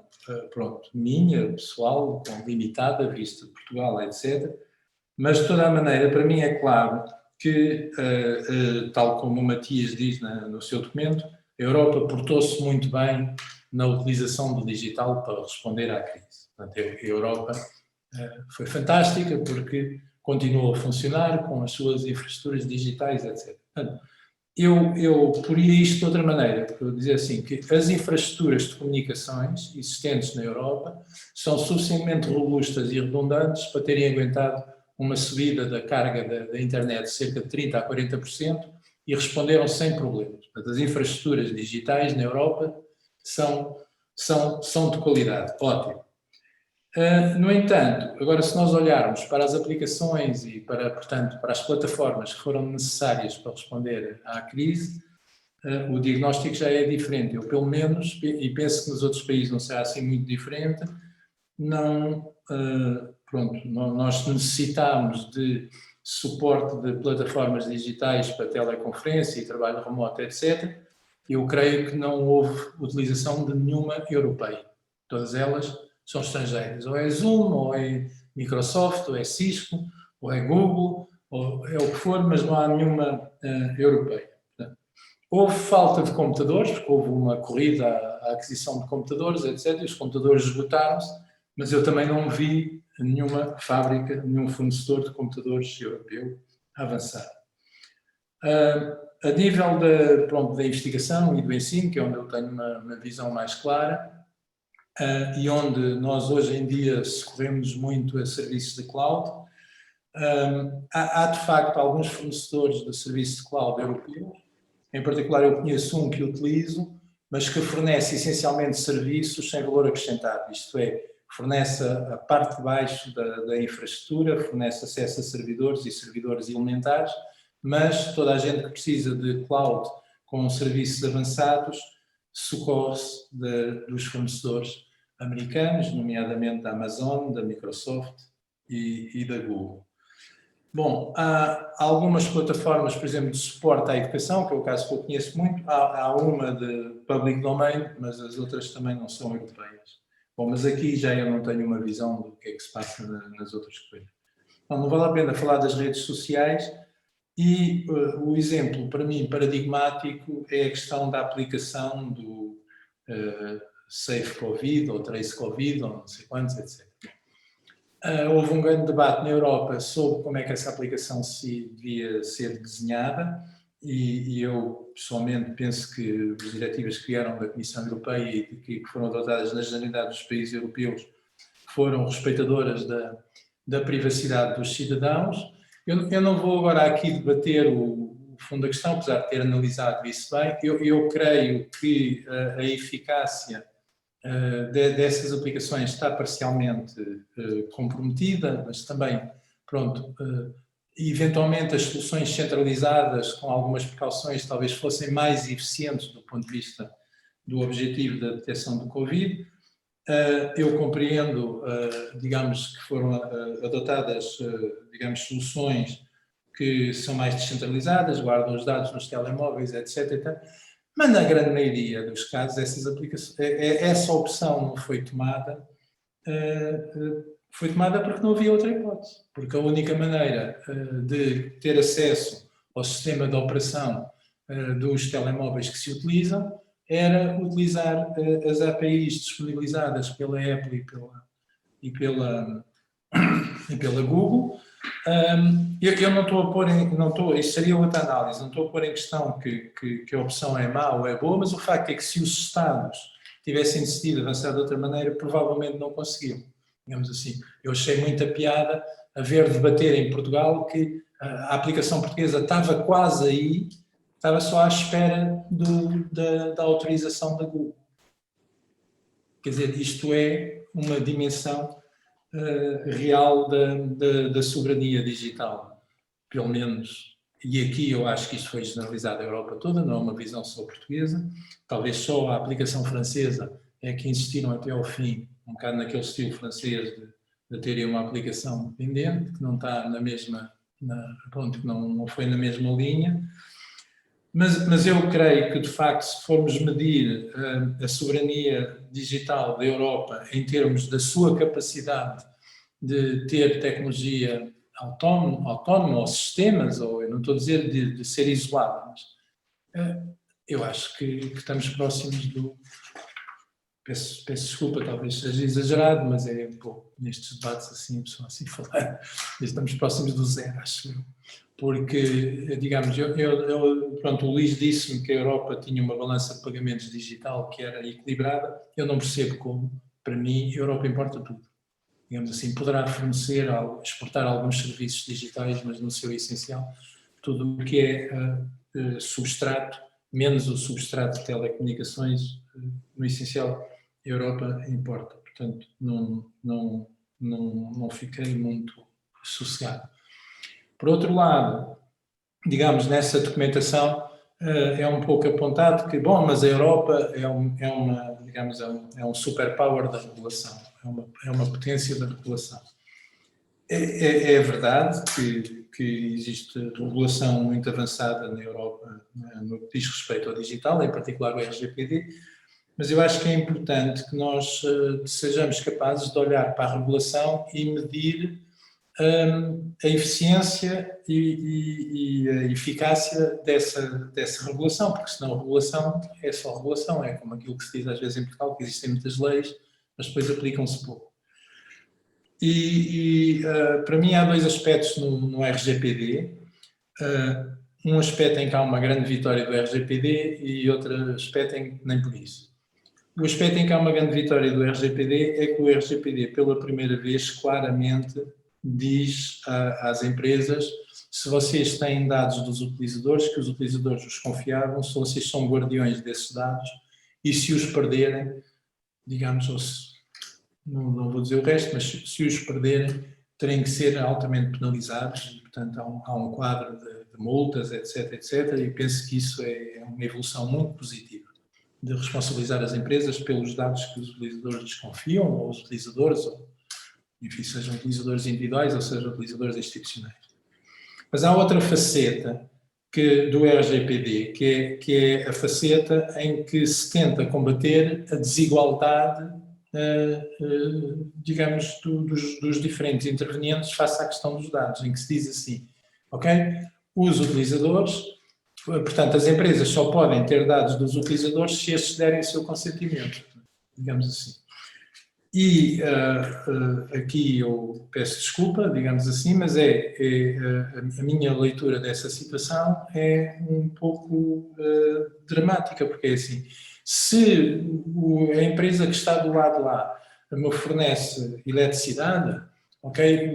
minha, pessoal, limitada, vista de Portugal, etc. Mas, de toda a maneira, para mim é claro que, tal como o Matias diz no seu documento, a Europa portou-se muito bem na utilização do digital para responder à crise. Portanto, a Europa foi fantástica porque continuou a funcionar com as suas infraestruturas digitais, etc. Portanto, eu poria isto de outra maneira, por dizer assim, que as infraestruturas de comunicações existentes na Europa são suficientemente robustas e redundantes para terem aguentado uma subida da carga da internet de cerca de 30% a 40% e responderam sem problemas. Portanto, as infraestruturas digitais na Europa são de qualidade, ótimo. No entanto, agora se nós olharmos para as aplicações e portanto, para as plataformas que foram necessárias para responder à crise, o diagnóstico já é diferente. Eu, pelo menos, e penso que nos outros países não será assim muito diferente, nós necessitamos de suporte de plataformas digitais para teleconferência e trabalho remoto, etc. Eu creio que não houve utilização de nenhuma europeia. Todas elas são estrangeiras. Ou é Zoom, ou é Microsoft, ou é Cisco, ou é Google, ou é o que for, mas não há nenhuma europeia. Portanto, houve falta de computadores, porque houve uma corrida à aquisição de computadores, etc. E os computadores esgotaram-se, mas eu também não vi nenhuma fábrica, nenhum fornecedor de computadores europeu avançar. A nível da investigação e do ensino, que é onde eu tenho uma visão mais clara, e onde nós hoje em dia recorremos muito a serviços de cloud, há de facto alguns fornecedores de serviços de cloud europeus, em particular eu conheço um que utilizo, mas que fornece essencialmente serviços sem valor acrescentado, isto é, fornece a parte de baixo da infraestrutura, fornece acesso a servidores e servidores elementares, mas toda a gente que precisa de cloud com serviços avançados socorre-se dos fornecedores americanos, nomeadamente da Amazon, da Microsoft e da Google. Bom, há algumas plataformas, por exemplo, de suporte à educação, que é o caso que eu conheço muito. Há uma de public domain, mas as outras também não são europeias. Bom, mas aqui já eu não tenho uma visão do que é que se passa nas outras coisas. Não vale a pena falar das redes sociais e o exemplo, para mim, paradigmático é a questão da aplicação do Safe Covid ou Trace Covid ou não sei quantos, etc. Houve um grande debate na Europa sobre como é que essa aplicação devia ser desenhada e eu pessoalmente penso que as diretivas que vieram da Comissão Europeia e que foram adotadas na generalidade dos países europeus foram respeitadoras da privacidade dos cidadãos. Eu não vou agora aqui debater o fundo da questão, apesar de ter analisado isso bem. Eu creio que a eficácia dessas aplicações está parcialmente comprometida, mas também, eventualmente as soluções centralizadas com algumas precauções talvez fossem mais eficientes do ponto de vista do objetivo da detecção do Covid. Eu compreendo, digamos, que foram adotadas, digamos, soluções que são mais descentralizadas, guardam os dados nos telemóveis, etc. Mas na grande maioria dos casos, essa opção não foi tomada, porque não havia outra hipótese. Porque a única maneira de ter acesso ao sistema de operação dos telemóveis que se utilizam era utilizar as APIs disponibilizadas pela Apple e pela Google. Eu não estou a pôr isso seria outra análise, não estou a pôr em questão que a opção é má ou é boa, mas o facto é que se os Estados tivessem decidido avançar de outra maneira, provavelmente não conseguiam, digamos assim. Eu achei muita piada a ver debater em Portugal que a aplicação portuguesa estava quase aí, estava só à espera da autorização da Google. Quer dizer, isto é uma dimensão real da soberania digital, pelo menos. E aqui eu acho que isto foi generalizado na Europa toda, não é uma visão só portuguesa. Talvez só a aplicação francesa é que insistiram até ao fim bocado naquele estilo francês de terem uma aplicação dependente, que não está na mesma, pronto, que não foi na mesma linha. Mas eu creio que, de facto, se formos medir a soberania digital da Europa em termos da sua capacidade de ter tecnologia autónoma ou sistemas, ou eu não estou a dizer de ser isolada, mas eu acho que estamos próximos do... Peço desculpa, talvez seja exagerado, mas é um pouco nestes debates assim, a pessoa assim falar, estamos próximos do zero, acho eu. Porque, digamos, pronto, o Luís disse-me que a Europa tinha uma balança de pagamentos digital que era equilibrada. Eu não percebo como. Para mim, a Europa importa tudo. Digamos assim, poderá fornecer, exportar alguns serviços digitais, mas no seu essencial, tudo o que é substrato, menos o substrato de telecomunicações, no essencial, a Europa importa. Portanto, não fiquei muito sossegado. Por outro lado, digamos, nessa documentação é um pouco apontado que, bom, mas a Europa é um superpower da regulação, é uma potência da regulação. É verdade que existe regulação muito avançada na Europa no que diz respeito ao digital, em particular o RGPD, mas eu acho que é importante que nós sejamos capazes de olhar para a regulação e medir a eficiência e a eficácia dessa regulação, porque senão a regulação é só regulação, é como aquilo que se diz às vezes em Portugal, que existem muitas leis, mas depois aplicam-se pouco. Para mim há dois aspectos no RGPD, um aspecto em que há uma grande vitória do RGPD e outro aspecto em que nem por isso. O aspecto em que há uma grande vitória do RGPD é que o RGPD, pela primeira vez, claramente diz às empresas: se vocês têm dados dos utilizadores, que os utilizadores os confiavam, se vocês são guardiões desses dados, e se os perderem, digamos, ou se, não vou dizer o resto, mas se os perderem, terem que ser altamente penalizados, e, portanto há um quadro de multas, etc, e penso que isso é uma evolução muito positiva, de responsabilizar as empresas pelos dados que os utilizadores desconfiam, ou os utilizadores, ou enfim, sejam utilizadores individuais ou sejam utilizadores institucionais. Mas há outra faceta do RGPD, que é a faceta em que se tenta combater a desigualdade, digamos, dos diferentes intervenientes face à questão dos dados, em que se diz assim, ok, os utilizadores, portanto, as empresas só podem ter dados dos utilizadores se estes derem o seu consentimento, digamos assim. E aqui eu peço desculpa, digamos assim, mas a minha leitura dessa situação é um pouco dramática, porque é assim, se a empresa que está do lado lá me fornece eletricidade, ok,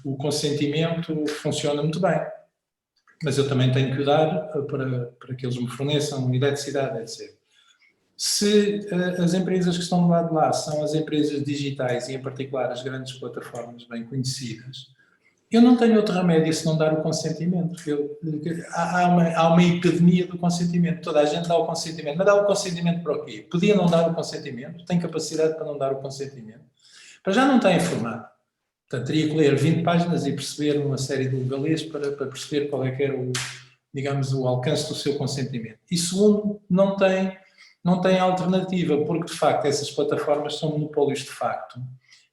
o consentimento funciona muito bem, mas eu também tenho que dar para que eles me forneçam eletricidade, etc. Se as empresas que estão do lado de lá são as empresas digitais e, em particular, as grandes plataformas bem conhecidas, eu não tenho outro remédio se não dar o consentimento. Há uma epidemia do consentimento. Toda a gente dá o consentimento. Mas dá o consentimento para o quê? Podia não dar o consentimento? Tem capacidade para não dar o consentimento? Para já não está informado. Portanto, teria que ler 20 páginas e perceber uma série de legalês para perceber qual é que era o alcance do seu consentimento. E segundo, não tem alternativa, porque de facto essas plataformas são monopólios de facto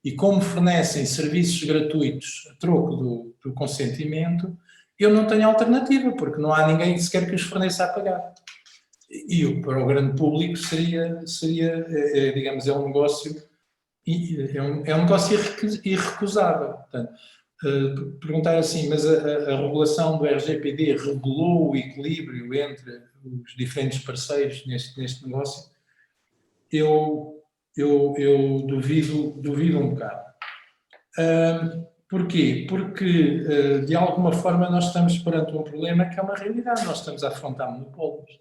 e como fornecem serviços gratuitos a troco do consentimento, eu não tenho alternativa, porque não há ninguém sequer que os forneça a pagar. E para o grande público digamos, é um negócio irrecusável. Portanto, perguntar assim, mas a regulação do RGPD regulou o equilíbrio entre os diferentes parceiros neste negócio? Eu duvido um bocado. Porquê? Porque, de alguma forma, nós estamos perante um problema que é uma realidade. Nós estamos a afrontar monopólios.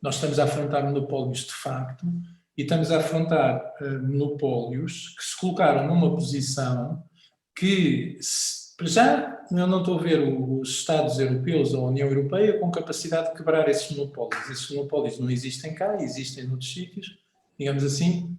Nós estamos a afrontar monopólios de facto e estamos a afrontar monopólios que se colocaram numa posição que, já, eu não estou a ver os Estados europeus ou a União Europeia com capacidade de quebrar esses monopólios. Esses monopólios não existem cá, existem noutros sítios, digamos assim.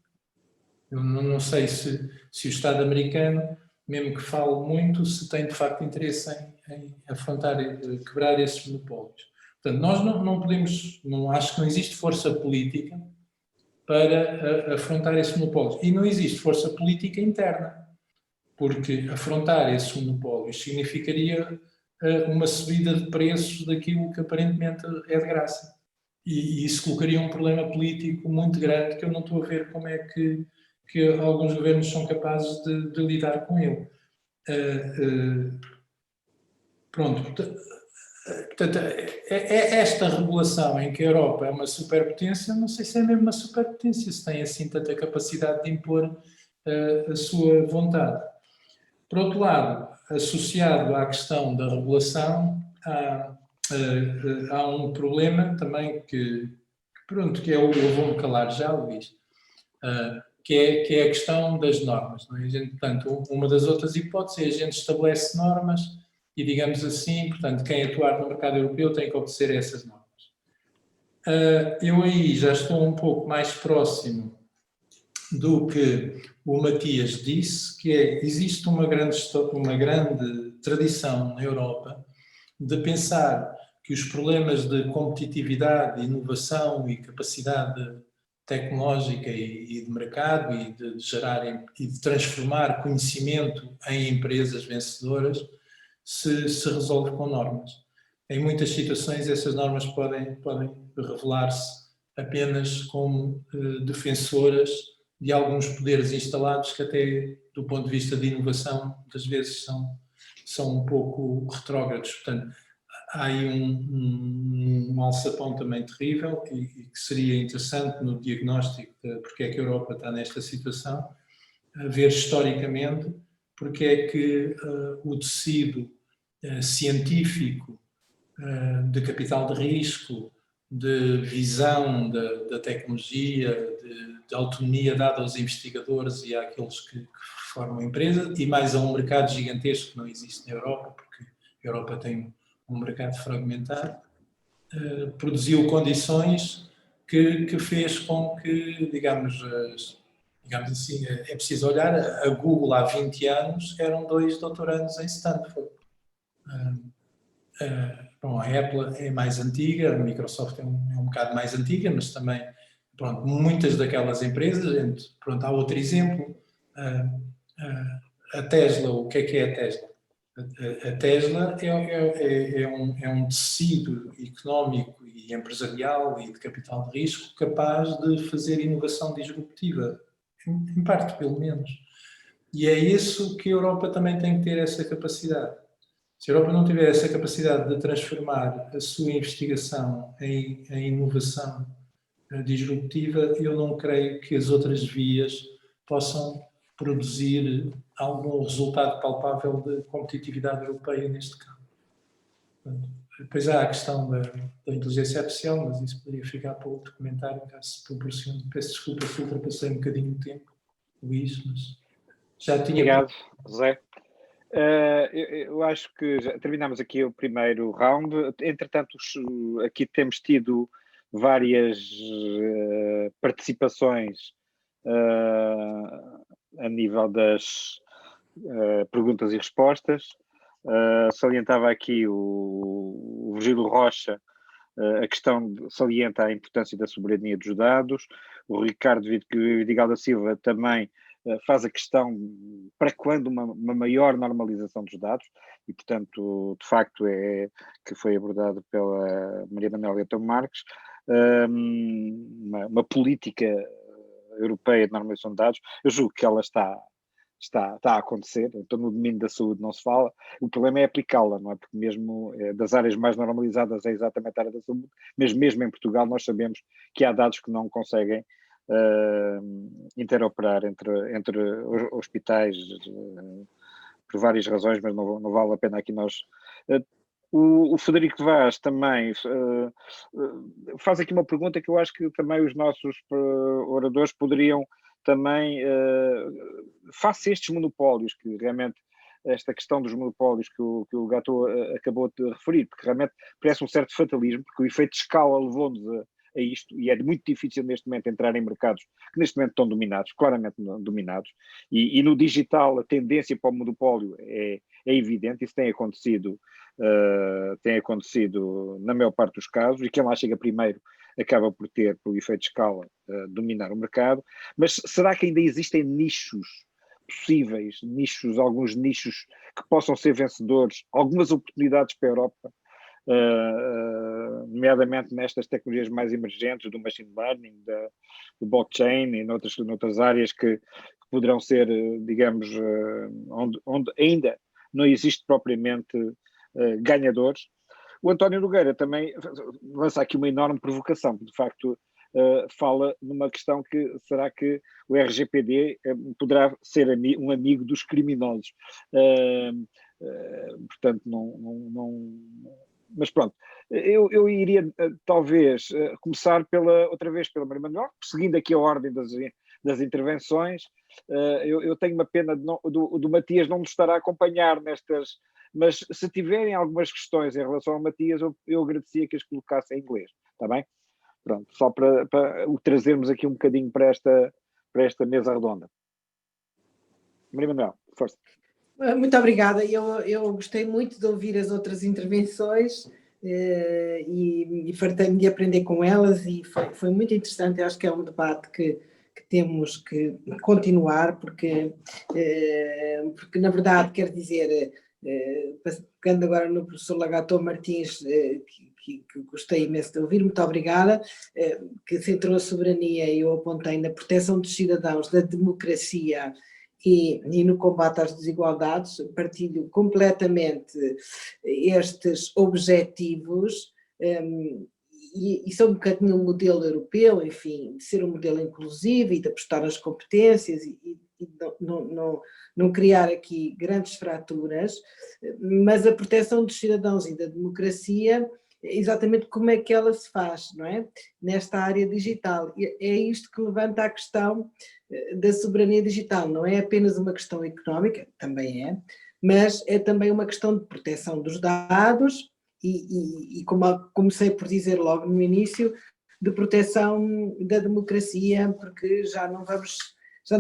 Eu não sei se o Estado americano, mesmo que fale muito, se tem de facto interesse em afrontar, quebrar esses monopólios. Portanto, nós não podemos, acho que não existe força política para afrontar esses monopólios. E não existe força política interna, porque afrontar esses monopólios significaria uma subida de preços daquilo que aparentemente é de graça. E isso colocaria um problema político muito grande que eu não estou a ver como é que alguns governos são capazes de lidar com ele. Pronto, portanto, esta regulação em que a Europa é uma superpotência, não sei se é mesmo uma superpotência, se tem assim tanta capacidade de impor a sua vontade. Por outro lado, associado à questão da regulação, há um problema também que é o eu vou-me calar já, Luís, que é a questão das normas. Não é? Portanto, uma das outras hipóteses é a gente estabelece normas e, digamos assim, portanto, quem atuar no mercado europeu tem que obedecer a essas normas. Eu aí já estou um pouco mais próximo do que o Matias disse, que existe uma grande tradição na Europa de pensar que os problemas de competitividade, inovação e capacidade tecnológica e de mercado e de gerar e de transformar conhecimento em empresas vencedoras se resolve com normas. Em muitas situações essas normas podem revelar-se apenas como defensoras de alguns poderes instalados que até do ponto de vista de inovação muitas vezes são um pouco retrógrados. Portanto, há aí um alçapão também terrível e que seria interessante no diagnóstico de porque é que a Europa está nesta situação, a ver historicamente porque é que o tecido científico, de capital de risco, de visão da tecnologia, de autonomia dada aos investigadores e àqueles que formam a empresa, e mais a um mercado gigantesco que não existe na Europa, porque a Europa tem um mercado fragmentado, produziu condições que fez com que, digamos assim, é preciso olhar, a Google há 20 anos eram 2 doutorandos em Stanford. Bom, a Apple é mais antiga, a Microsoft é um bocado mais antiga, mas também, pronto, muitas daquelas empresas, pronto, há outro exemplo, a Tesla, o que é a Tesla? A Tesla é um tecido económico e empresarial e de capital de risco capaz de fazer inovação disruptiva, em parte pelo menos. E é isso que a Europa também tem que ter essa capacidade. Se a Europa não tiver essa capacidade de transformar a sua investigação em inovação disruptiva, eu não creio que as outras vias possam produzir algum resultado palpável de competitividade europeia neste campo. Depois há a questão da inteligência artificial, mas isso poderia ficar para outro comentário, caso se proporcione. Peço desculpa se ultrapassei um bocadinho o tempo, Luís, mas já tinha... Obrigado, José. Eu acho que já terminamos aqui o primeiro round. Entretanto, aqui temos tido várias participações a nível das perguntas e respostas. Salientava aqui o Virgílio Rocha a questão salienta a importância da soberania dos dados. O Ricardo Vidigal da Silva também faz a questão para quando uma maior normalização dos dados e, portanto, de facto que foi abordado pela Maria Manuela Leitão Marques, uma política europeia de normalização de dados. Eu julgo que ela está a acontecer, então no domínio da saúde não se fala, o problema é aplicá-la, não é? Porque mesmo das áreas mais normalizadas é exatamente a área da saúde, mas mesmo em Portugal nós sabemos que há dados que não conseguem interoperar entre hospitais por várias razões, mas não vale a pena aqui nós... O Frederico Vaz também faz aqui uma pergunta que eu acho que também os nossos oradores poderiam também, face a estes monopólios, que realmente esta questão dos monopólios que o Gato acabou de referir, porque realmente parece um certo fatalismo, porque o efeito de escala levou-nos a a isto, e é muito difícil neste momento entrar em mercados que neste momento estão dominados, claramente dominados, e no digital a tendência para o monopólio é evidente, isso tem acontecido na maior parte dos casos, e quem lá chega primeiro acaba por ter, por efeito de escala, dominar o mercado. Mas será que ainda existem nichos possíveis, alguns nichos que possam ser vencedores, algumas oportunidades para a Europa, nomeadamente nestas tecnologias mais emergentes do machine learning, do blockchain e noutras áreas que poderão ser, digamos, onde ainda não existe propriamente ganhadores? O António Nogueira também lança aqui uma enorme provocação, porque de facto fala numa questão que será que o RGPD poderá ser um amigo dos criminosos. Portanto, mas pronto, eu iria talvez começar outra vez pela Maria Manuel, seguindo aqui a ordem das intervenções. Eu tenho uma pena do Matias não nos estar a acompanhar nestas, mas se tiverem algumas questões em relação ao Matias, eu agradecia que as colocasse em inglês, está bem? Pronto, só para o trazermos aqui um bocadinho para esta mesa redonda. Maria Manuel, força. Muito obrigada. Eu gostei muito de ouvir as outras intervenções e fartei-me de aprender com elas, e foi muito interessante. Eu acho que é um debate que temos que continuar, porque na verdade, quer dizer, pegando agora no professor Lagatô Martins, que gostei imenso de ouvir, muito obrigada, que centrou a soberania, e eu apontei na proteção dos cidadãos, da democracia e no combate às desigualdades. Partilho completamente estes objetivos, e são um bocadinho um modelo europeu, enfim, de ser um modelo inclusivo e de apostar nas competências e não criar aqui grandes fraturas, mas a proteção dos cidadãos e da democracia, exatamente como é que ela se faz, não é? Nesta área digital. É isto que levanta a questão da soberania digital. Não é apenas uma questão económica, também é, mas é também uma questão de proteção dos dados e como comecei por dizer logo no início, de proteção da democracia, porque já não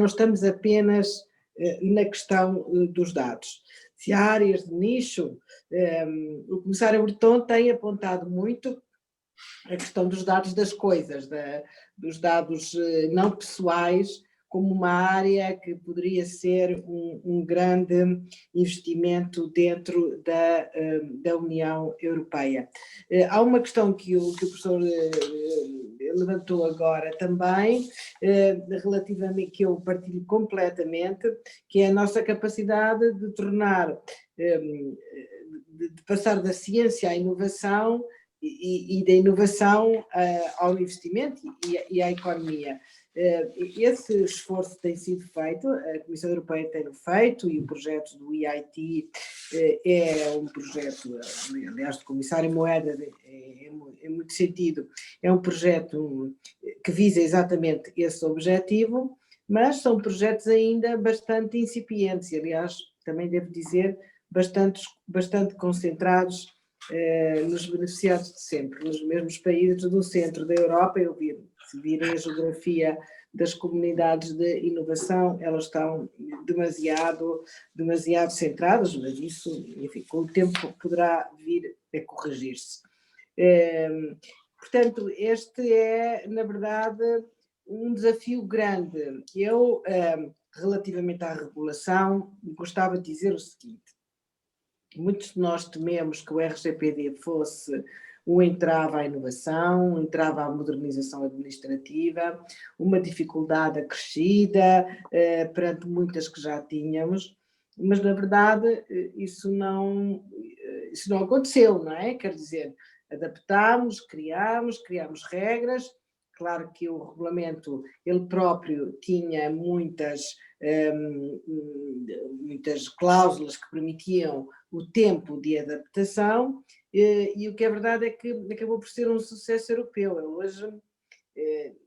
estamos apenas na questão dos dados. Se há áreas de nicho, o comissário Breton tem apontado muito a questão dos dados das coisas, dos dados não pessoais, como uma área que poderia ser um grande investimento dentro da União Europeia. Há uma questão que o professor levantou agora também, relativamente, que eu partilho completamente, que é a nossa capacidade de tornar, de passar da ciência à inovação e da inovação ao investimento e à economia. Esse esforço tem sido feito, a Comissão Europeia tem feito, e o projeto do EIT é um projeto, aliás, do Comissário Moedas, em muito sentido, é um projeto que visa exatamente esse objetivo, mas são projetos ainda bastante incipientes, e aliás, também devo dizer, bastante concentrados nos beneficiados de sempre, nos mesmos países do centro da Europa. Se virem a geografia das comunidades de inovação, elas estão demasiado centradas, mas isso, enfim, com o tempo poderá vir a corrigir-se. Portanto, este é, na verdade, um desafio grande. Eu, relativamente à regulação, gostava de dizer o seguinte: muitos de nós tememos que o RGPD fosse um entrave à inovação, um entrave à modernização administrativa, uma dificuldade acrescida perante muitas que já tínhamos, mas na verdade isso não aconteceu, não é? Quer dizer, adaptámos, criámos regras. Claro que o regulamento, ele próprio, tinha muitas cláusulas que permitiam o tempo de adaptação, e o que é verdade é que acabou por ser um sucesso europeu. Hoje,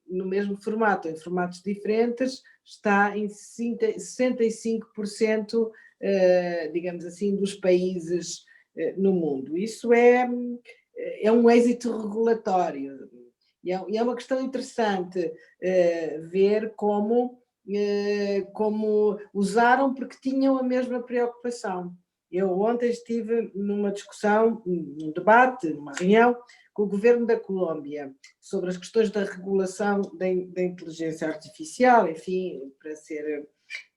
no mesmo formato, em formatos diferentes, está em 65%, digamos assim, dos países no mundo. Isso é um êxito regulatório. E é uma questão interessante ver como usaram, porque tinham a mesma preocupação. Eu ontem estive numa discussão, num debate, numa reunião com o governo da Colômbia sobre as questões da regulação da inteligência artificial, enfim,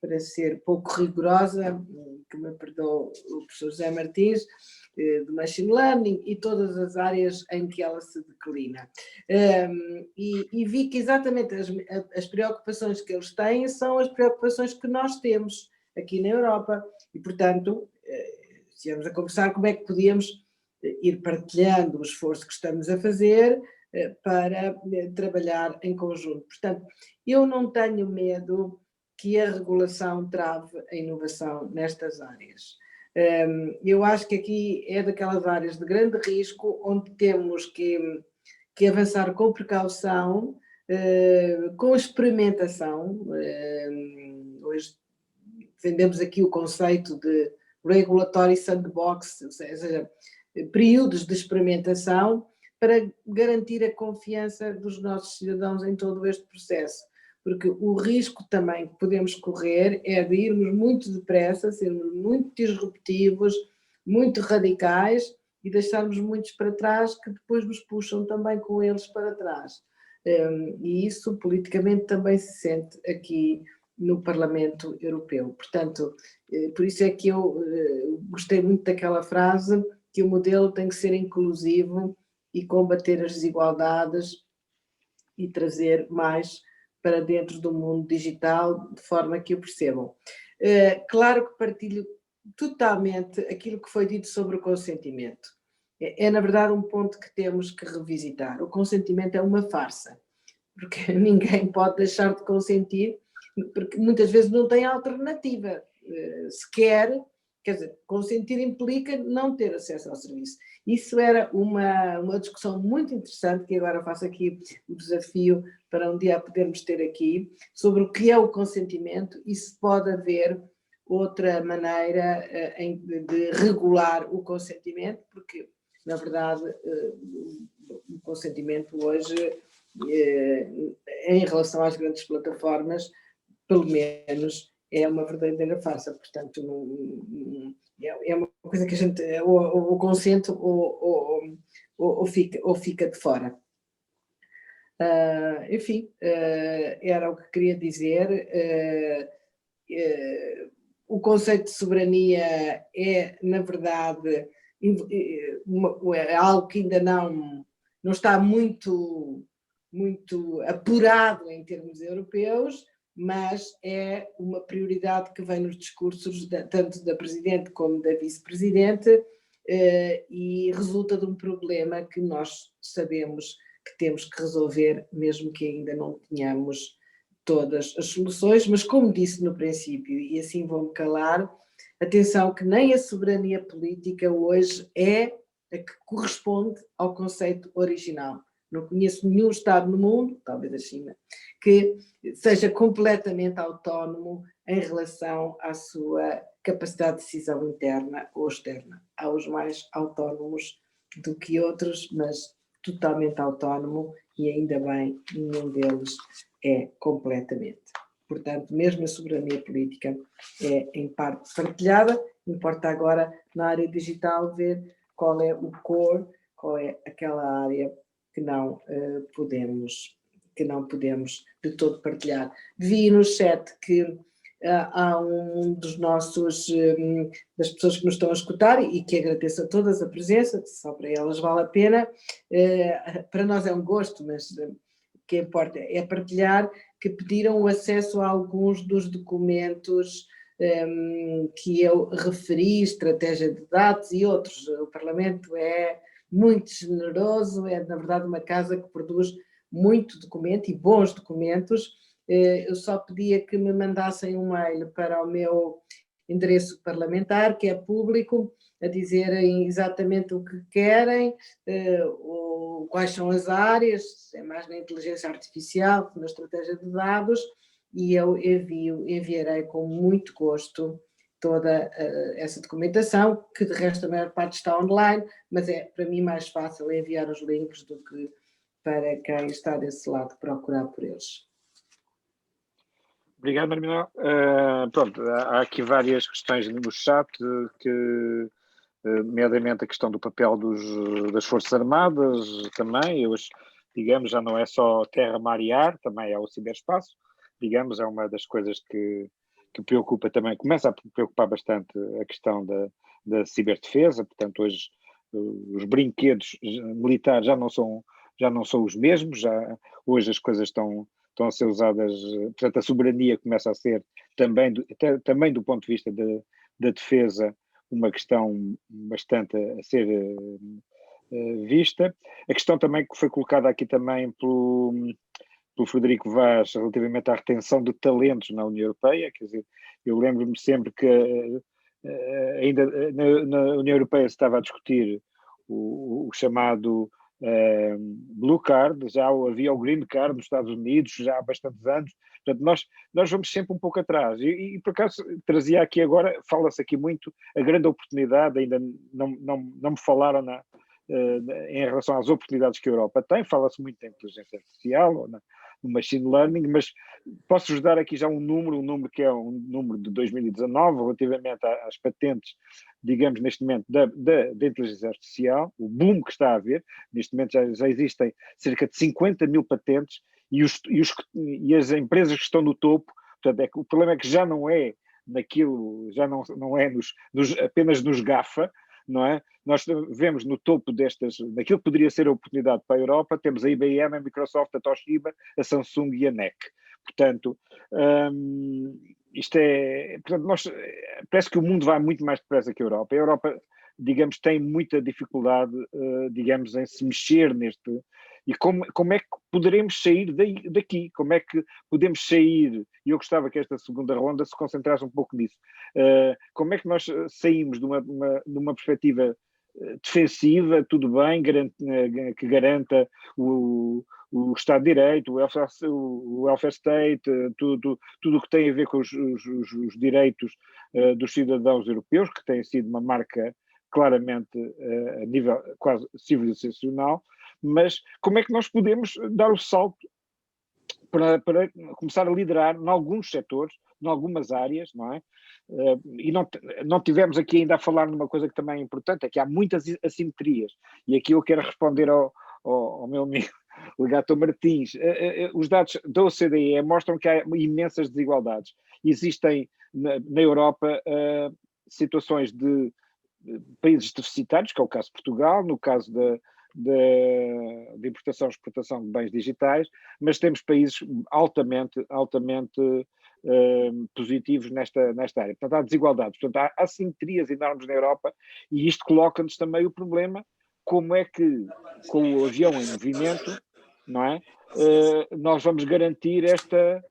para ser pouco rigorosa, que me perdoe o professor José Martins, do machine learning e todas as áreas em que ela se declina. E vi que exatamente as preocupações que eles têm são as preocupações que nós temos aqui na Europa e, portanto, estivemos a conversar como é que podíamos ir partilhando o esforço que estamos a fazer para trabalhar em conjunto. Portanto, eu não tenho medo que a regulação trave a inovação nestas áreas. Eu acho que aqui é daquelas áreas de grande risco onde temos que avançar com precaução, com experimentação. Hoje defendemos aqui o conceito de regulatory sandbox, ou seja, períodos de experimentação para garantir a confiança dos nossos cidadãos em todo este processo. Porque o risco também que podemos correr é de irmos muito depressa, sermos muito disruptivos, muito radicais e deixarmos muitos para trás que depois nos puxam também com eles para trás. E isso politicamente também se sente aqui no Parlamento Europeu. Portanto, por isso é que eu gostei muito daquela frase que o modelo tem que ser inclusivo e combater as desigualdades e trazer mais para dentro do mundo digital, de forma que o percebam. Claro que partilho totalmente aquilo que foi dito sobre o consentimento. É, na verdade, um ponto que temos que revisitar. O consentimento é uma farsa, porque ninguém pode deixar de consentir, porque muitas vezes não tem alternativa. Se quer dizer, consentir implica não ter acesso ao serviço. Isso era uma discussão muito interessante, que agora faço aqui o desafio para um dia podermos ter aqui, sobre o que é o consentimento e se pode haver outra maneira de regular o consentimento, porque, na verdade, o consentimento hoje, em relação às grandes plataformas, pelo menos é uma verdadeira farsa, portanto é uma coisa que a gente ou consente ou fica de fora. Enfim, era o que queria dizer. O conceito de soberania é, na verdade, algo que ainda não está muito apurado em termos europeus, mas é uma prioridade que vem nos discursos tanto da Presidente como da Vice-Presidente e resulta de um problema que nós sabemos que temos que resolver, mesmo que ainda não tenhamos todas as soluções, mas como disse no princípio, e assim vou-me calar, atenção que nem a soberania política hoje é a que corresponde ao conceito original. Não conheço nenhum Estado no mundo, talvez a China, que seja completamente autónomo em relação à sua capacidade de decisão interna ou externa. Há os mais autónomos do que outros, mas totalmente autónomo e ainda bem, nenhum deles é completamente. Portanto, mesmo a soberania política é em parte partilhada, importa agora na área digital ver qual é o core, qual é aquela área que não podemos de todo partilhar. Vi no chat que há um dos nossos, das pessoas que nos estão a escutar e que agradeço a todas a presença, só para elas vale a pena, para nós é um gosto, mas o que importa é partilhar, que pediram o acesso a alguns dos documentos que eu referi, estratégia de dados e outros. O Parlamento é muito generoso, é na verdade uma casa que produz muito documento e bons documentos. Eu só pedia que me mandassem um mail para o meu endereço parlamentar, que é público, a dizerem exatamente o que querem, quais são as áreas, se é mais na inteligência artificial, na estratégia de dados, e eu enviarei com muito gosto toda essa documentação, que de resto a maior parte está online, mas é para mim mais fácil enviar os links do que para quem está desse lado procurar por eles. Obrigado, Manuel. Pronto, há aqui várias questões no chat, nomeadamente a questão do papel das Forças Armadas também, digamos, já não é só terra, mar e ar, também é o ciberespaço, digamos, é uma das coisas que preocupa também, começa a preocupar bastante a questão da ciberdefesa. Portanto, hoje os brinquedos militares já não são os mesmos, hoje as coisas estão a ser usadas, portanto a soberania começa a ser também do ponto de vista da defesa uma questão bastante a ser vista. A questão também que foi colocada aqui também pelo Frederico Vaz relativamente à retenção de talentos na União Europeia, quer dizer, eu lembro-me sempre que ainda na União Europeia se estava a discutir o chamado Blue Card, já havia o Green Card nos Estados Unidos já há bastantes anos. Portanto, nós vamos sempre um pouco atrás e por acaso trazia aqui agora, fala-se aqui muito a grande oportunidade, ainda não me falaram em relação às oportunidades que a Europa tem, fala-se muito da inteligência artificial ou no machine learning, mas posso-vos dar aqui já um número que é um número de 2019 relativamente às patentes, digamos, neste momento da inteligência artificial, o boom que está a haver. Neste momento já existem cerca de 50 mil patentes e as empresas que estão no topo. Portanto, o problema é que já não é naquilo, já não é apenas nos GAFA, não é? Nós vemos no topo daquilo que poderia ser a oportunidade para a Europa, temos a IBM, a Microsoft, a Toshiba, a Samsung e a NEC. Portanto, portanto, parece que o mundo vai muito mais depressa que a Europa. A Europa, digamos, tem muita dificuldade, digamos, em se mexer neste. E como é que poderemos sair daqui? Como é que podemos sair? E eu gostava que esta segunda ronda se concentrasse um pouco nisso. Como é que nós saímos de uma perspectiva defensiva, tudo bem, que garanta o Estado de Direito, o welfare state, tudo o que tem a ver com os direitos dos cidadãos europeus, que tem sido uma marca claramente a nível quase civilizacional, mas como é que nós podemos dar o salto para começar a liderar em alguns setores, em algumas áreas, não é? E não tivemos aqui ainda a falar numa coisa que também é importante, é que há muitas assimetrias, e aqui eu quero responder ao meu amigo Legato Martins. Os dados da OCDE mostram que há imensas desigualdades. Existem na Europa situações de países deficitários, que é o caso de Portugal, no caso de importação e exportação de bens digitais, mas temos países altamente positivos nesta área. Portanto, há desigualdades, portanto, há assimetrias enormes na Europa, e isto coloca-nos também o problema, como é que, com o avião em movimento, não é? Nós vamos garantir esta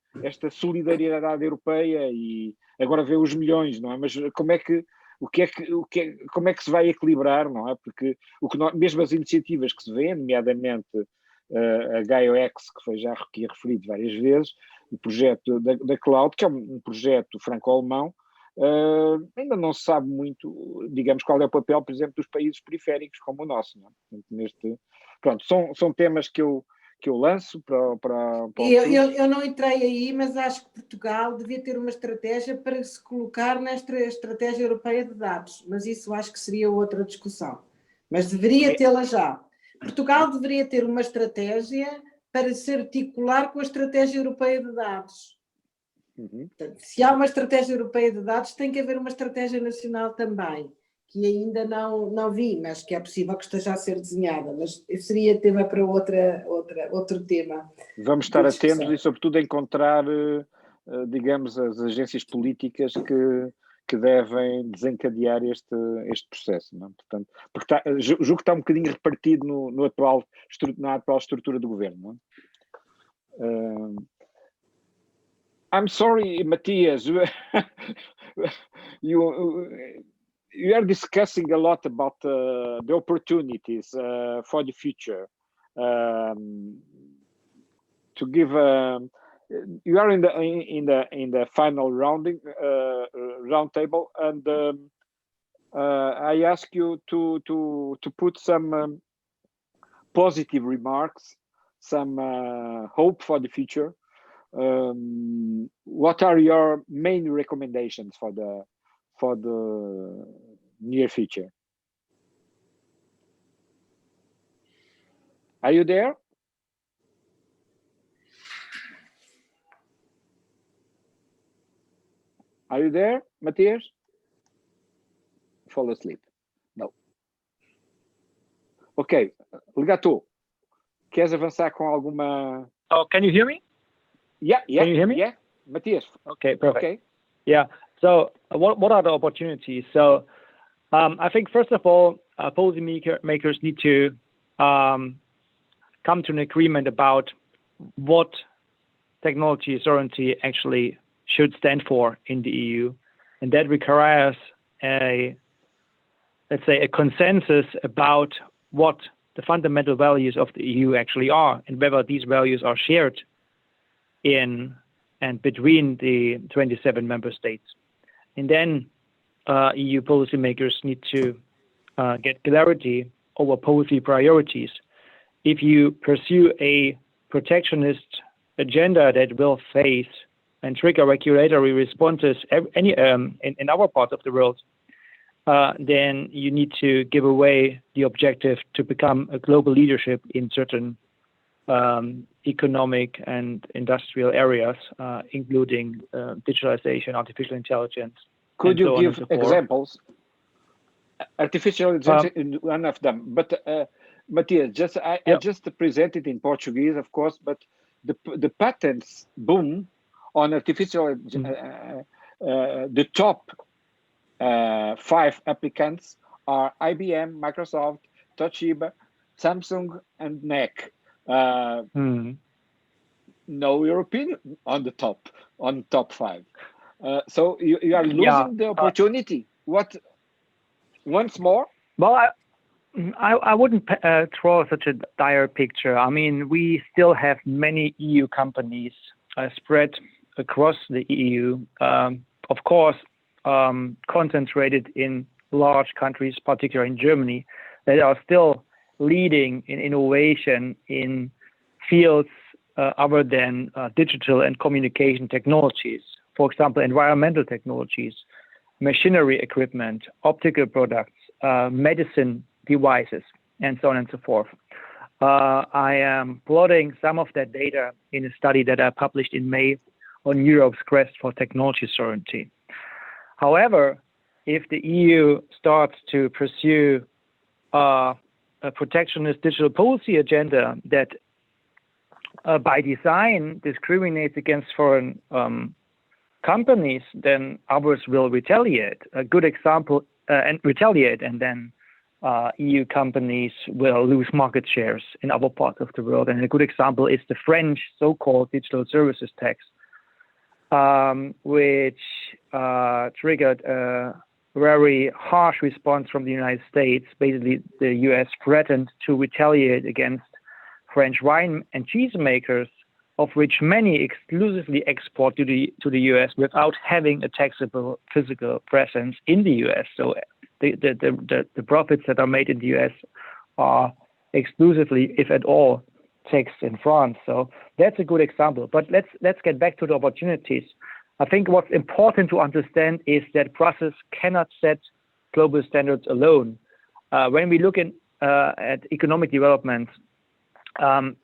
solidariedade europeia, e agora vê os milhões, não é? Mas como é que se vai equilibrar, não é? Porque mesmo as iniciativas que se vêem, nomeadamente a GAIO-X, que foi já aqui referido várias vezes, o projeto da Cloud, que é um projeto franco-alemão, ainda não se sabe muito, digamos, qual é o papel, por exemplo, dos países periféricos como o nosso, não é? Pronto, são temas que eu lanço para eu não entrei aí, mas acho que Portugal devia ter uma estratégia para se colocar nesta estratégia europeia de dados, mas isso acho que seria outra discussão. Mas deveria tê-la já. Portugal deveria ter uma estratégia para se articular com a estratégia europeia de dados. Portanto, se há uma estratégia europeia de dados, tem que haver uma estratégia nacional também, que ainda não vi, mas que é possível que esteja a ser desenhada, mas seria tema para outro tema. Vamos estar atentos e, sobretudo, encontrar, digamos, as agências políticas que devem desencadear este processo, não é? Portanto, porque julgo que está um bocadinho repartido na atual estrutura do governo, não é? I'm sorry, Matthias, you are discussing a lot about the opportunities for the future. To give, you are in the final round table, and I ask you to put some positive remarks some hope for the future. What are your main recommendations for the near future? Are you there? Are you there, Matthias? Fall asleep. No. Ok. Legato, queres avançar com alguma... Oh, can you hear me? Yeah. Can you hear me? Yeah, Matthias. Okay, perfect. Okay. Yeah. So what are the opportunities? So I think first of all, policy makers need to come to an agreement about what technology sovereignty actually should stand for in the EU, and that requires let's say a consensus about what the fundamental values of the EU actually are, and whether these values are shared in and between the 27 member states. And then EU policymakers need to get clarity over policy priorities. If you pursue a protectionist agenda that will face and trigger regulatory responses in our part of the world, then you need to give away the objective to become a global leadership in certain economic and industrial areas, including digitalization, artificial intelligence. Could you so give examples? Artificial intelligence is one of them, but Matthias, I just presented in Portuguese, of course, but the patents boom on artificial, the top 5 applicants are IBM, Microsoft, Toshiba, Samsung, and NEC. No European on the top 5. So you are losing the opportunity. What? Once more? Well, I wouldn't draw such a dire picture. I mean, we still have many EU companies spread across the EU, of course, concentrated in large countries, particularly in Germany, that are still leading in innovation in fields other than digital and communication technologies. For example, environmental technologies, machinery equipment, optical products, medicine devices, and so on and so forth. I am plotting some of that data in a study that I published in May on Europe's quest for technology sovereignty. However, if the EU starts to pursue a protectionist digital policy agenda that by design discriminates against foreign companies, then others will retaliate. A good example, and then EU companies will lose market shares in other parts of the world. And a good example is the French so-called digital services tax, which triggered a very harsh response from the United States. Basically, the US threatened to retaliate against French wine and cheese makers, of which many exclusively export to the US without having a taxable physical presence in the US. So the profits that are made in the US are exclusively, if at all, taxed in France. So that's a good example. But let's get back to the opportunities. I think what's important to understand is that Brussels cannot set global standards alone. When we look at economic development,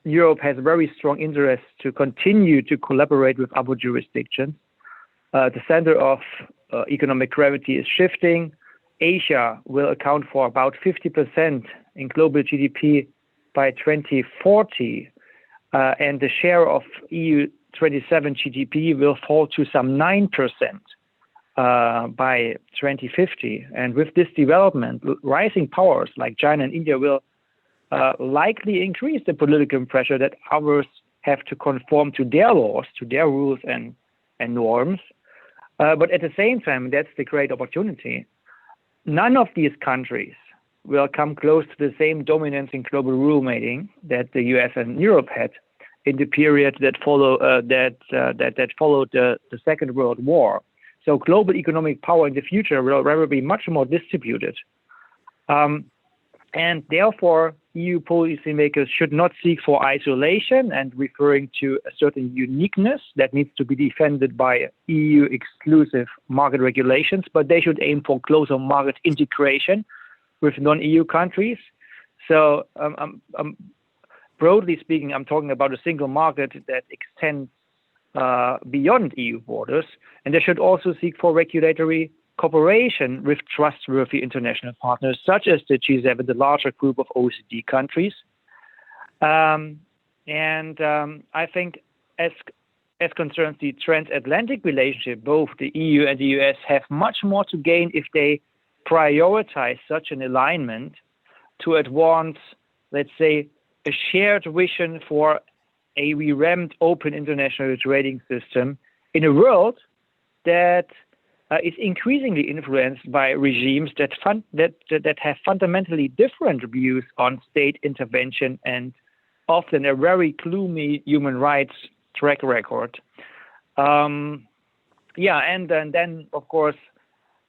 Europe has a very strong interest to continue to collaborate with other jurisdictions. The center of economic gravity is shifting. Asia will account for about 50% in global GDP by 2040, and the share of EU 27 GDP will fall to some 9% by 2050. And with this development, rising powers like China and India will likely increase the political pressure that others have to conform to their laws, to their rules and norms. But at the same time, that's the great opportunity. None of these countries will come close to the same dominance in global rulemaking that the US and Europe had in the period that followed the Second World War. So global economic power in the future will rather be much more distributed. And And therefore, EU policymakers should not seek for isolation and referring to a certain uniqueness that needs to be defended by EU-exclusive market regulations, but they should aim for closer market integration with non-EU countries. So broadly speaking, I'm talking about a single market that extends beyond EU borders, and they should also seek for regulatory cooperation with trustworthy international partners such as the G7, the larger group of OECD countries. I think as concerns the transatlantic relationship, both the EU and the US have much more to gain if they prioritize such an alignment to advance, let's say, a shared vision for a revamped open international trading system in a world that is increasingly influenced by regimes that have fundamentally different views on state intervention and often a very gloomy human rights track record. And then of course,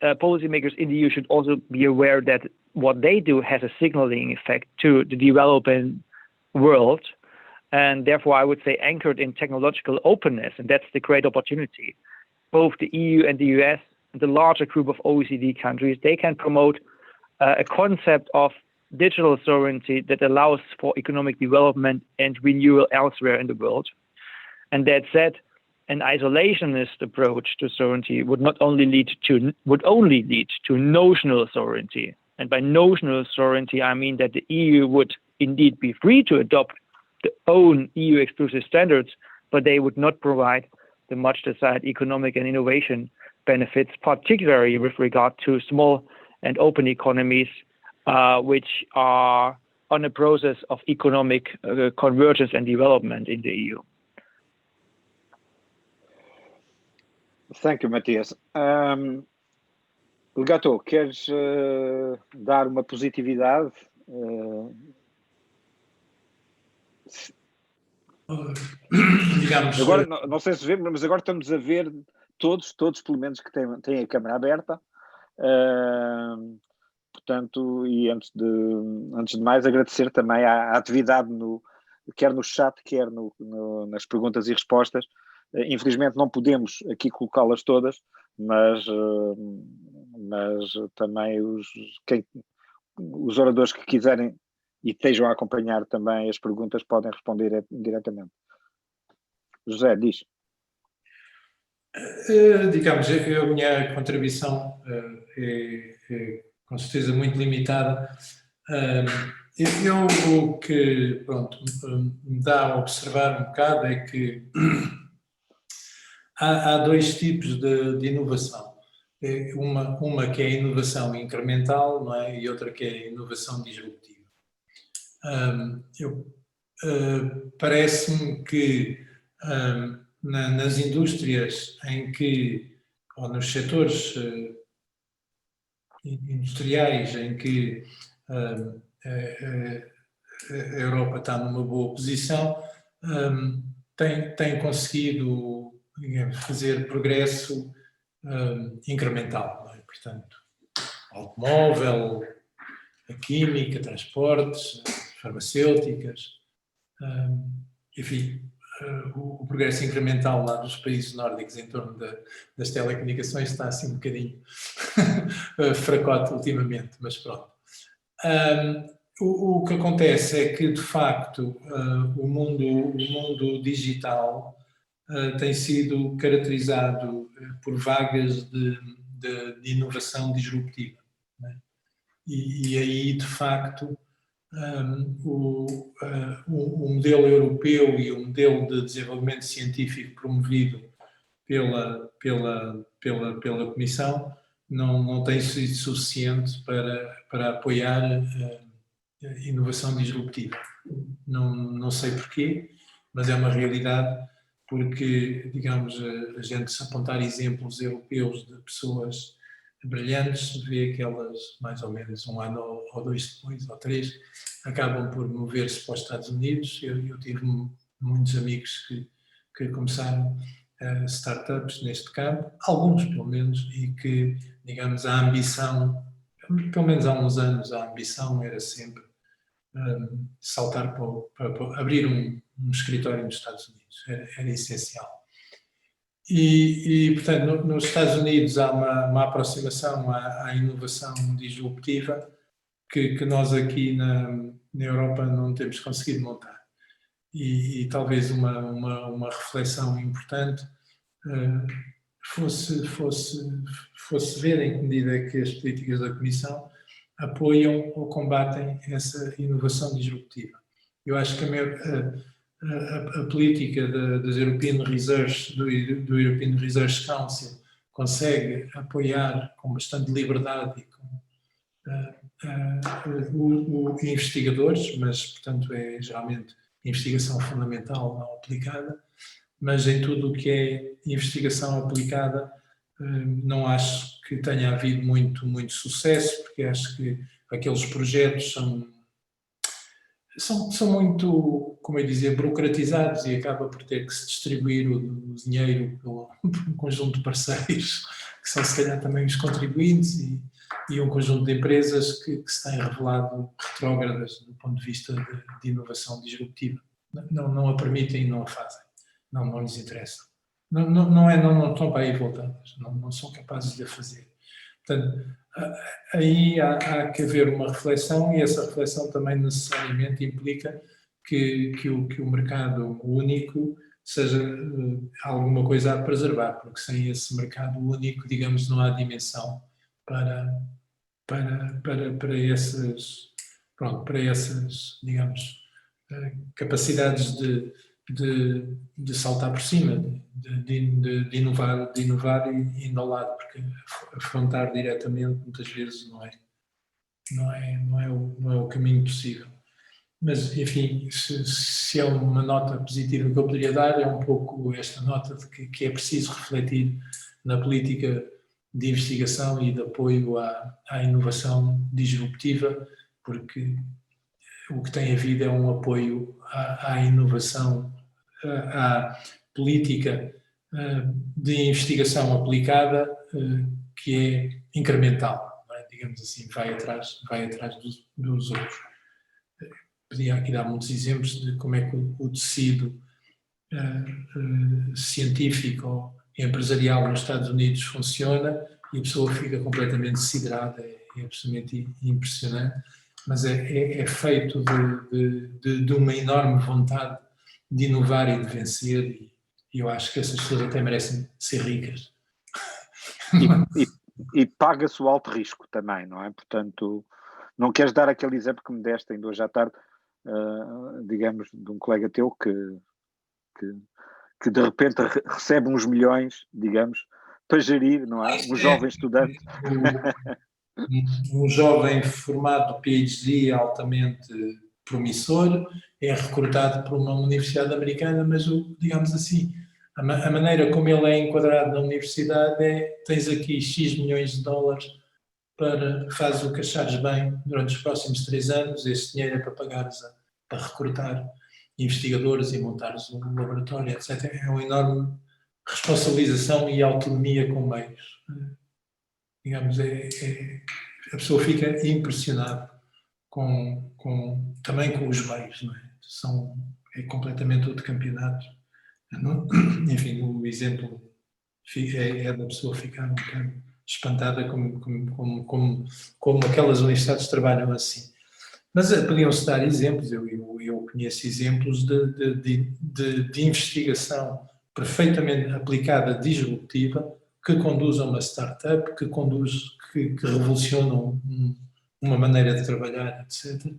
policymakers in the EU should also be aware that what they do has a signaling effect to the developing world, and therefore I would say anchored in technological openness, and that's the great opportunity. Both the EU and the US, the larger group of OECD countries, they can promote a concept of digital sovereignty that allows for economic development and renewal elsewhere in the world. And that said, an isolationist approach to sovereignty would only lead to notional sovereignty. And by notional sovereignty, I mean that the EU would indeed be free to adopt their own EU exclusive standards, but they would not provide the much desired economic and innovation benefits, particularly with regard to small and open economies, which are on a process of economic convergence and development in the EU. Thank you, Matias. Legato, queres dar uma positividade? Digamos, agora, não sei se vemos, mas agora estamos a ver todos pelo menos que têm a câmara aberta. Portanto, e antes de mais, agradecer também a atividade quer no chat, quer nas perguntas e respostas. Infelizmente não podemos aqui colocá-las todas, mas também os oradores que quiserem e estejam a acompanhar também as perguntas podem responder diretamente. José, diz. Digamos, a minha contribuição é com certeza muito limitada. O que me dá a observar um bocado é que há dois tipos de inovação. Uma que é a inovação incremental, não é? E outra que é a inovação disruptiva. Parece-me que nas indústrias ou nos setores industriais em que a Europa está numa boa posição, tem conseguido, digamos, fazer progresso incremental, não é? Portanto, automóvel, a química, transportes, farmacêuticas, enfim, o progresso incremental lá dos países nórdicos em torno das telecomunicações está assim um bocadinho fracote ultimamente, mas pronto. O que acontece é que, de facto, o mundo digital tem sido caracterizado por vagas de inovação disruptiva, né? E aí, de facto, o modelo europeu e o modelo de desenvolvimento científico promovido pela Comissão não tem sido suficiente para apoiar a inovação disruptiva. Não sei porquê, mas é uma realidade, porque, digamos, a gente se apontar exemplos europeus de pessoas brilhantes, vê que elas, mais ou menos um ano ou dois depois, ou três, acabam por mover-se para os Estados Unidos. Eu tive muitos amigos que começaram startups neste campo, alguns pelo menos, e que, digamos, a ambição pelo menos há uns anos, a ambição era sempre saltar para abrir um escritório nos Estados Unidos, era essencial. E portanto, nos Estados Unidos há uma aproximação à inovação disruptiva que nós aqui na Europa não temos conseguido montar. E talvez uma reflexão importante fosse ver em que medida é que as políticas da Comissão apoiam ou combatem essa inovação disruptiva. Eu acho que a política das European Research, do European Research Council, consegue apoiar com bastante liberdade e com investigadores, mas, portanto, é geralmente investigação fundamental não aplicada, mas em tudo o que é investigação aplicada não acho que tenha havido muito sucesso, porque acho que aqueles projetos são muito, como eu dizia, burocratizados e acaba por ter que se distribuir o dinheiro por um conjunto de parceiros, que são se calhar também os contribuintes e um conjunto de empresas que se têm revelado retrógradas do ponto de vista de inovação disruptiva. Não a permitem e não a fazem, não lhes interessa. Não estão para aí voltadas, não são capazes de a fazer. Portanto, aí há que haver uma reflexão e essa reflexão também necessariamente implica que o mercado único seja alguma coisa a preservar, porque sem esse mercado único, digamos, não há dimensão para essas, digamos, capacidades de saltar por cima, de inovar e ir ao lado, porque afrontar diretamente muitas vezes não é o caminho possível. Mas, enfim, se é uma nota positiva que eu poderia dar, é um pouco esta nota de que é preciso refletir na política de investigação e de apoio à inovação disruptiva, porque o que tem havido é um apoio à inovação, à política de investigação aplicada que é incremental, não é? Digamos assim, vai atrás dos outros. Podia aqui dar muitos exemplos de como é que o tecido científico e empresarial nos Estados Unidos funciona e a pessoa fica completamente siderada, é absolutamente impressionante, mas é feito de uma enorme vontade de inovar e de vencer, e eu acho que essas pessoas até merecem ser ricas. E paga-se o alto risco também, não é? Portanto, não queres dar aquele exemplo que me deste ainda hoje à tarde, digamos, de um colega teu que de repente recebe uns milhões, digamos, para gerir, não é? Um jovem estudante. Um jovem formado de PhD altamente promissor é recrutado por uma universidade americana, mas, digamos assim, a maneira como ele é enquadrado na universidade tens aqui X milhões de dólares faz o que achares bem durante os próximos 3 anos, esse dinheiro é para pagares para recrutar investigadores e montares um laboratório, etc. É uma enorme responsabilização e autonomia com meios. Digamos, a pessoa fica impressionada também com os meios, não é? É completamente outro campeonato. Enfim, o exemplo é da pessoa ficar um bocado espantada como aquelas universidades trabalham assim. Mas podiam-se dar exemplos, eu conheço exemplos de investigação perfeitamente aplicada, disruptiva, que conduz a uma startup, que revoluciona uma maneira de trabalhar, etc.,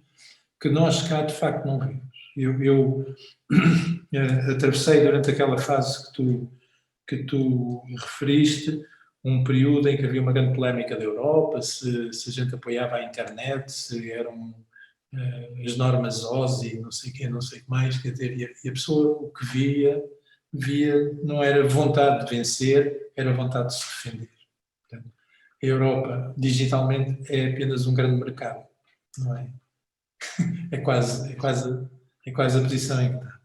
que nós cá de facto não vemos. Eu atravessei durante aquela fase que tu referiste, um período em que havia uma grande polémica da Europa, se a gente apoiava a internet, se eram as normas OSI, não sei o quê, não sei o que mais, quer dizer, e a pessoa o que via não era vontade de vencer, era vontade de se defender. Portanto, a Europa, digitalmente, é apenas um grande mercado, não é? É quase a posição em que está.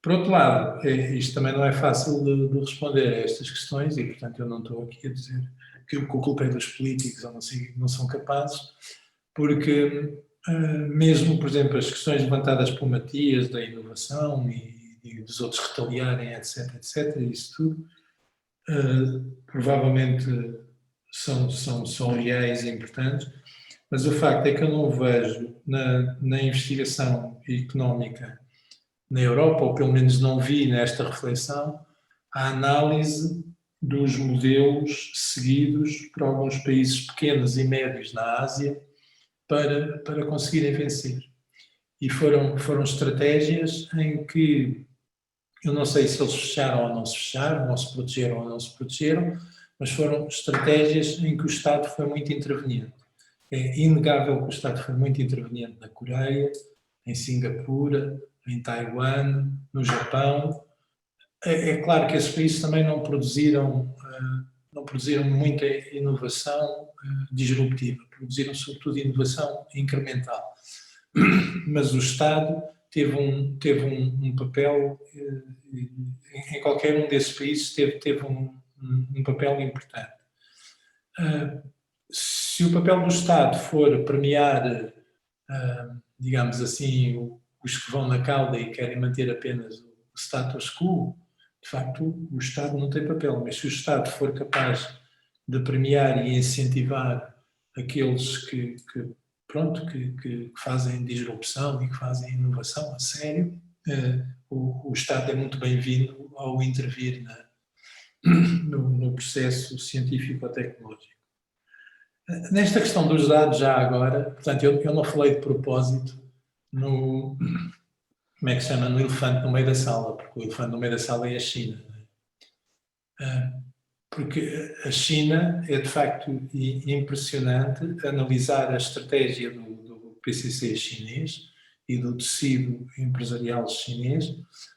Por outro lado, isto também não é fácil de responder a estas questões e, portanto, eu não estou aqui a dizer que a culpa é dos políticos ou não são capazes, porque mesmo, por exemplo, as questões levantadas por Matias da inovação e dos outros retaliarem, etc, isso tudo, provavelmente são reais e importantes, mas o facto é que eu não vejo na investigação económica na Europa, ou pelo menos não vi nesta reflexão, a análise dos modelos seguidos por alguns países pequenos e médios na Ásia para conseguirem vencer. E foram estratégias em que, eu não sei se eles fecharam ou não se fecharam, ou se protegeram ou não se protegeram, mas foram estratégias em que o Estado foi muito interveniente. É inegável que o Estado foi muito interveniente na Coreia, em Singapura, em Taiwan, no Japão. É claro que esses países também não produziram muita inovação disruptiva, produziram sobretudo inovação incremental. Mas o Estado teve um papel, em qualquer um desses países teve um papel importante. Se o papel do Estado for premiar, digamos assim, os que vão na cauda e querem manter apenas o status quo, de facto o Estado não tem papel, mas se o Estado for capaz de premiar e incentivar aqueles que fazem disrupção e que fazem inovação a sério, o Estado é muito bem-vindo ao intervir no processo científico-tecnológico. Nesta questão dos dados, já agora, portanto, eu não falei de propósito como é que se chama, no elefante no meio da sala, porque o elefante no meio da sala é a China. Porque a China é, de facto, impressionante analisar a estratégia do PCC chinês e do tecido empresarial chinês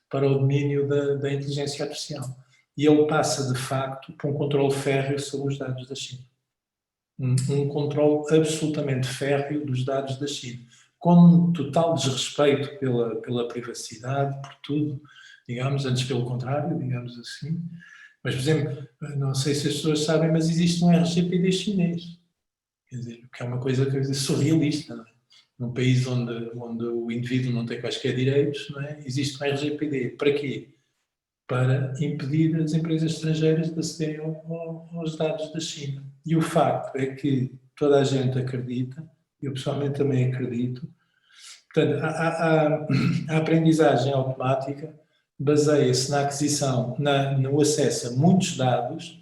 para o domínio da inteligência artificial. E ele passa, de facto, por um controle férreo sobre os dados da China. Um controle absolutamente férreo dos dados da China, com total desrespeito pela privacidade, por tudo, digamos, antes pelo contrário, digamos assim. Mas, por exemplo, não sei se as pessoas sabem, mas existe um RGPD chinês, quer dizer, que é uma coisa surrealista, não é? Num país onde o indivíduo não tem quaisquer direitos, não é? Existe um RGPD. Para quê? Para impedir as empresas estrangeiras de acederem aos dados da China. E o facto é que toda a gente acredita, eu pessoalmente também acredito, portanto, a aprendizagem automática baseia-se na aquisição, no acesso a muitos dados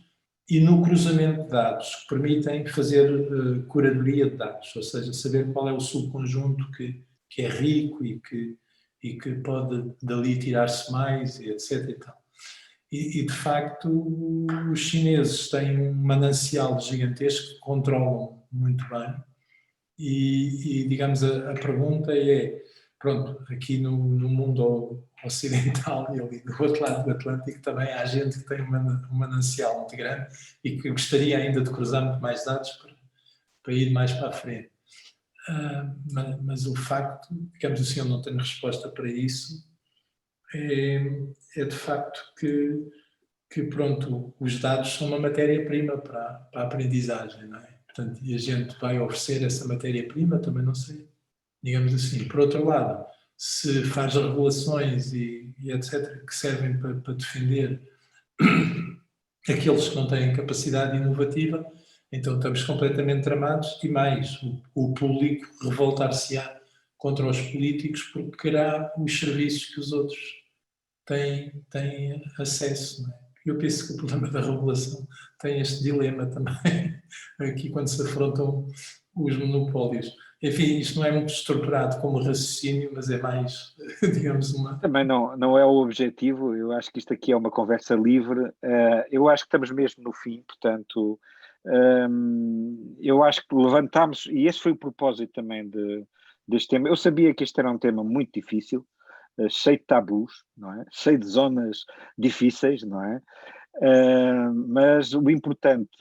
e no cruzamento de dados, que permitem fazer curadoria de dados, ou seja, saber qual é o subconjunto que é rico e que pode dali tirar-se mais, etc. E tal. E, de facto, os chineses têm um manancial gigantesco que controlam muito bem. E digamos, a pergunta é, pronto, aqui no mundo ocidental e ali do outro lado do Atlântico também há gente que tem um manancial muito grande e que gostaria ainda de cruzar muito mais dados para ir mais para a frente. Mas o facto, digamos assim, eu não tenho resposta para isso, é de facto que pronto, os dados são uma matéria-prima para a aprendizagem, não é? Portanto, e a gente vai oferecer essa matéria-prima, também não sei, digamos assim. Por outro lado, se faz regulações e etc., que servem para defender aqueles que não têm capacidade inovativa, então estamos completamente tramados e mais, o público revoltar-se-á contra os políticos porque querá os serviços que os outros têm acesso, não é? Eu penso que o problema da regulação tem este dilema também, aqui quando se afrontam os monopólios. Enfim, isto não é muito estruturado como raciocínio, mas é mais, digamos, uma... Também não é o objetivo, eu acho que isto aqui é uma conversa livre, eu acho que estamos mesmo no fim, portanto, eu acho que levantámos, e esse foi o propósito também deste tema. Eu sabia que este era um tema muito difícil, cheio de tabus, não é? Cheio de zonas difíceis, não é? Mas o importante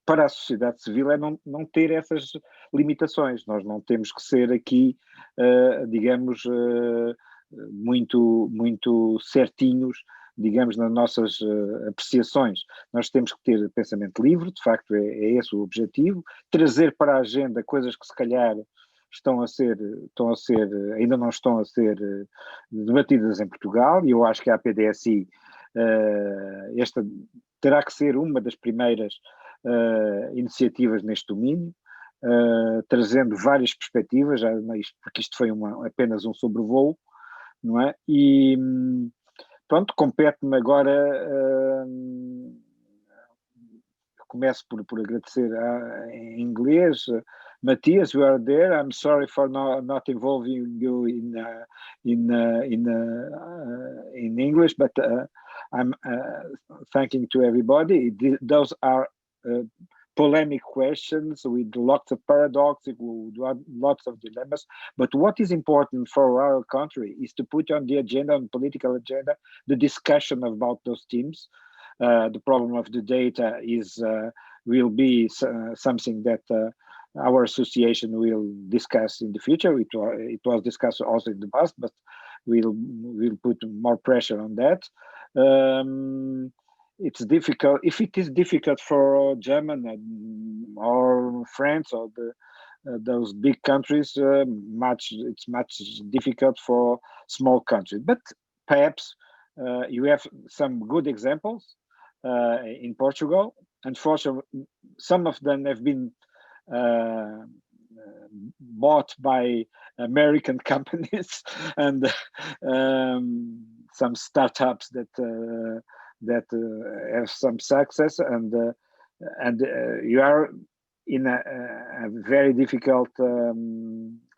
para a sociedade civil é não ter essas limitações. Nós não temos que ser aqui, digamos, muito certinhos digamos, nas nossas apreciações. Nós temos que ter pensamento livre, de facto é esse o objetivo, trazer para a agenda coisas que se calhar ainda não estão a ser debatidas em Portugal, e eu acho que a PDSI, esta terá que ser uma das primeiras iniciativas neste domínio, trazendo várias perspectivas, porque isto foi apenas um sobrevoo, não é? E pronto, compete-me agora, começo por agradecer em inglês, Matthias, you are there. I'm sorry for not involving you in English, but I'm thanking to everybody. Those are polemic questions with lots of paradox, with lots of dilemmas. But what is important for our country is to put on the agenda, on political agenda, the discussion about those themes. The problem of the data will be something that our association will discuss in the future. It was discussed also in the past, but we'll put more pressure on that. It's difficult. If it is difficult for Germany or France or those big countries, it's much difficult for small countries. But perhaps you have some good examples in Portugal. Unfortunately, some of them have been bought by American companies and some startups that have some success, and you are in a very difficult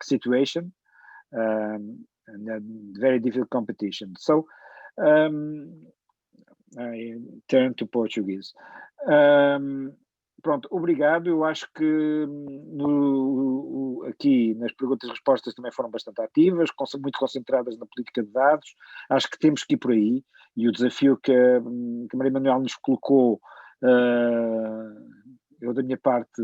situation and a very difficult competition. So I turn to Portuguese. Pronto, obrigado. Eu acho que aqui nas perguntas e respostas também foram bastante ativas, muito concentradas na política de dados. Acho que temos que ir por aí, e o desafio que a Maria Manuel nos colocou, eu da minha parte,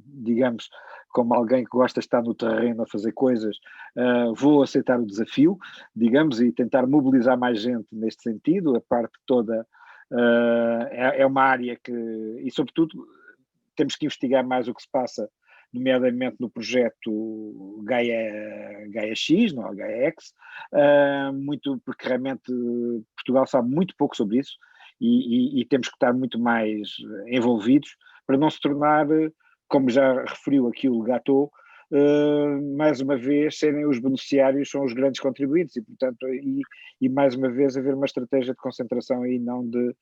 digamos, como alguém que gosta de estar no terreno a fazer coisas, vou aceitar o desafio, digamos, e tentar mobilizar mais gente neste sentido. A parte toda é uma área que, e sobretudo, temos que investigar mais o que se passa, nomeadamente no projeto Gaia X, não, Gaia X, muito, porque realmente Portugal sabe muito pouco sobre isso, e temos que estar muito mais envolvidos para não se tornar, como já referiu aqui o Legato, mais uma vez serem os beneficiários, são os grandes contribuintes, e portanto, e mais uma vez haver uma estratégia de concentração e não de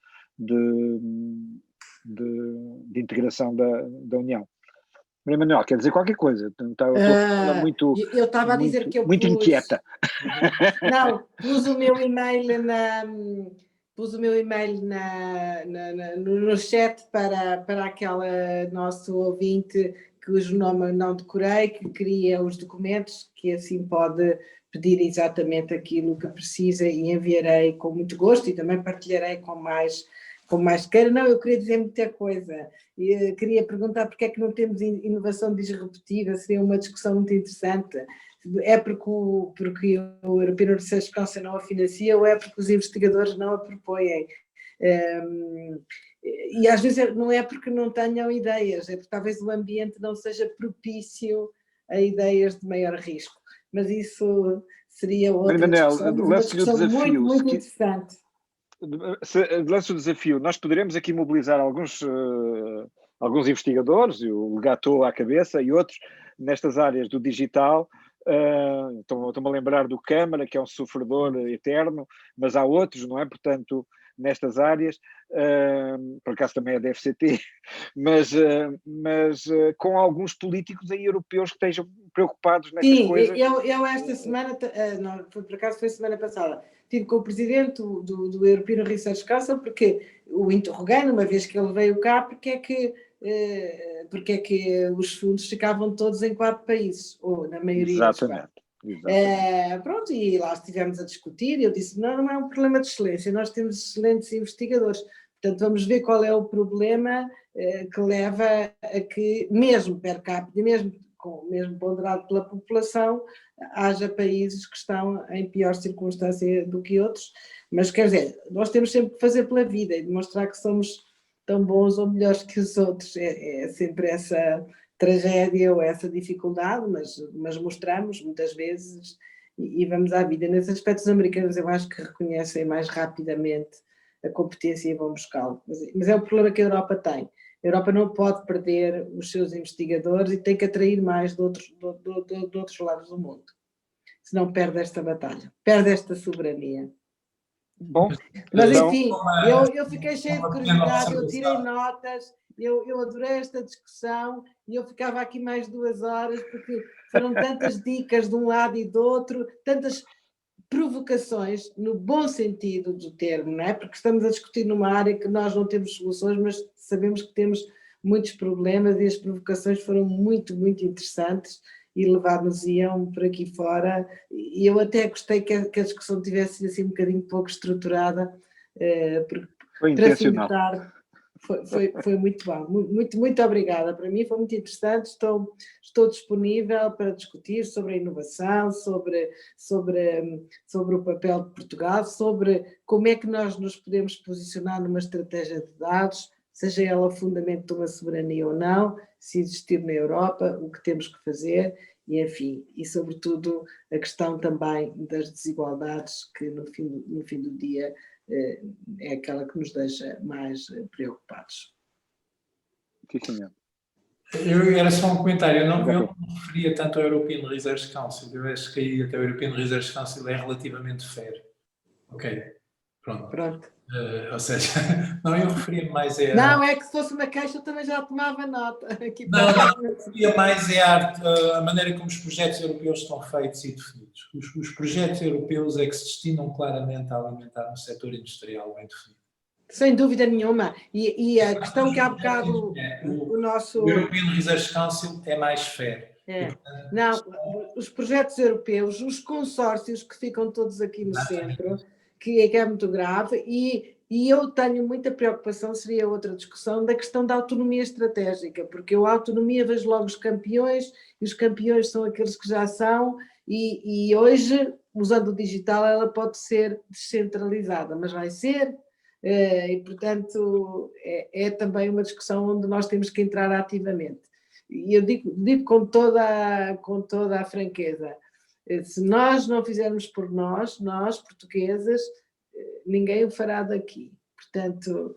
integração da União. Maria Manuel, quer dizer qualquer coisa? Eu estava a dizer que eu muito inquieta. Não, pus o meu e-mail no chat para aquela nosso ouvinte cujo nome não decorei, que queria os documentos, que assim pode pedir exatamente aquilo que precisa, e enviarei com muito gosto, e também partilharei com mais queira. Não, eu queria dizer muita coisa. Queria perguntar porque é que não temos inovação disruptiva, seria uma discussão muito interessante. É porque o European Research Council não a financia, ou é porque os investigadores não a propõem? E às vezes não é porque não tenham ideias, é porque talvez o ambiente não seja propício a ideias de maior risco. Mas isso seria outra discussão muito, muito interessante. Lanço o desafio. Nós poderemos aqui mobilizar alguns investigadores, e o Legato à cabeça, e outros nestas áreas do digital. Estou-me a lembrar do Câmara, que é um sofredor eterno, mas há outros, não é? Portanto, nestas áreas, por acaso também é da FCT, mas com alguns políticos aí europeus que estejam preocupados nestas coisas. Eu esta semana, não, por acaso foi semana passada, estive com o presidente do European Research Council, porque o interroguei, uma vez que ele veio cá, porque é que os fundos ficavam todos em 4 países, ou na maioria. Exatamente. Pronto, e lá estivemos a discutir, e eu disse, não é um problema de excelência, nós temos excelentes investigadores, portanto vamos ver qual é o problema que leva a que, mesmo per capita, mesmo mesmo ponderado pela população, haja países que estão em pior circunstância do que outros, mas quer dizer, nós temos sempre que fazer pela vida e demonstrar que somos tão bons ou melhores que os outros, é sempre essa tragédia ou essa dificuldade, mas mostramos muitas vezes e vamos à vida. Nesse aspecto, os americanos eu acho que reconhecem mais rapidamente a competência e vão buscá-lo, mas é o problema que a Europa tem. A Europa não pode perder os seus investigadores e tem que atrair mais de outros lados do mundo, senão perde esta batalha, perde esta soberania. Bom, Mas então, enfim, eu fiquei cheio de curiosidade, eu tirei notas, eu adorei esta discussão e eu ficava aqui mais 2 horas porque foram tantas dicas de um lado e do outro, tantas provocações no bom sentido do termo, não é? Porque estamos a discutir numa área que nós não temos soluções, mas sabemos que temos muitos problemas e as provocações foram muito, muito interessantes e levar-nos-iam por aqui fora, e eu até gostei que a discussão tivesse sido assim um bocadinho pouco estruturada, porque foi intencional. Foi muito bom, muito obrigada, para mim foi muito interessante, estou disponível para discutir sobre a inovação, sobre o papel de Portugal, sobre como é que nós nos podemos posicionar numa estratégia de dados, seja ela o fundamento de uma soberania ou não, se existir na Europa, o que temos que fazer, e enfim, e sobretudo a questão também das desigualdades, que no fim do dia é aquela que nos deixa mais preocupados. Sim, senhor. Era só um comentário, eu não me referia tanto ao European Research Council, eu acho que aí até o European Research Council é relativamente fair. Ok, pronto. Ou seja, não, eu referia mais a... Não, é que se fosse uma queixa eu também já tomava nota. Aqui não, eu referia mais a maneira como os projetos europeus estão feitos e definidos. Os projetos europeus é que se destinam claramente a alimentar um setor industrial bem definido. Sem dúvida nenhuma. E a questão que há bocado o nosso... O European Research Council é mais fair. É. Não, os projetos europeus, os consórcios que ficam todos aqui no centro, que é muito grave, e eu tenho muita preocupação, seria outra discussão, da questão da autonomia estratégica, porque eu a autonomia vejo logo os campeões, e os campeões são aqueles que já são, e hoje, usando o digital, ela pode ser descentralizada, mas vai ser, e portanto é também uma discussão onde nós temos que entrar ativamente. E eu digo com toda a franqueza, se nós não fizermos por nós portuguesas, ninguém o fará daqui. Portanto,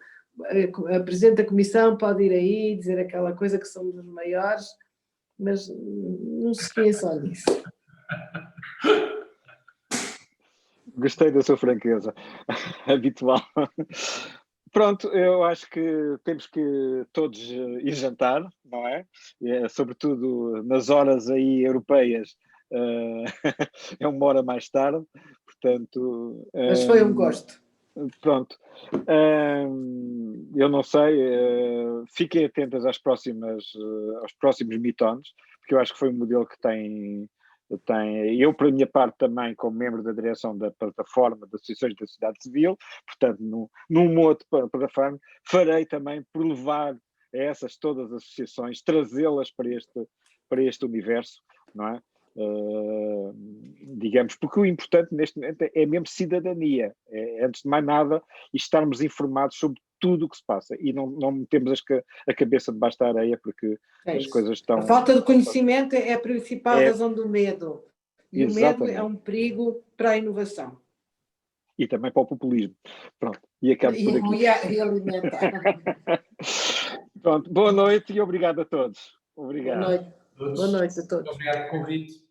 a Presidente da Comissão pode ir aí dizer aquela coisa que somos os maiores, mas não se fiem só nisso. Gostei da sua franqueza habitual. Pronto, eu acho que temos que todos ir jantar, não é? Sobretudo nas horas aí europeias, é 1 hora mais tarde, portanto... Mas foi um gosto. Pronto, eu não sei, fiquem atentas aos próximos Meetones, porque eu acho que foi um modelo que tem, eu por minha parte também como membro da direção da plataforma de associações da sociedade civil, portanto num outro plataforma, farei também por levar essas todas as associações, trazê-las para este universo, não é? Digamos, porque o importante neste momento é mesmo cidadania, antes de mais nada, e estarmos informados sobre tudo o que se passa e não metemos a cabeça debaixo da areia porque as coisas estão... A falta de conhecimento é a principal razão do medo, e exatamente. O medo é um perigo para a inovação. E também para o populismo. Pronto, e acabo por aqui. E alimentar. Pronto, boa noite e obrigado a todos. Obrigado. Boa noite a todos. Obrigado pelo convite.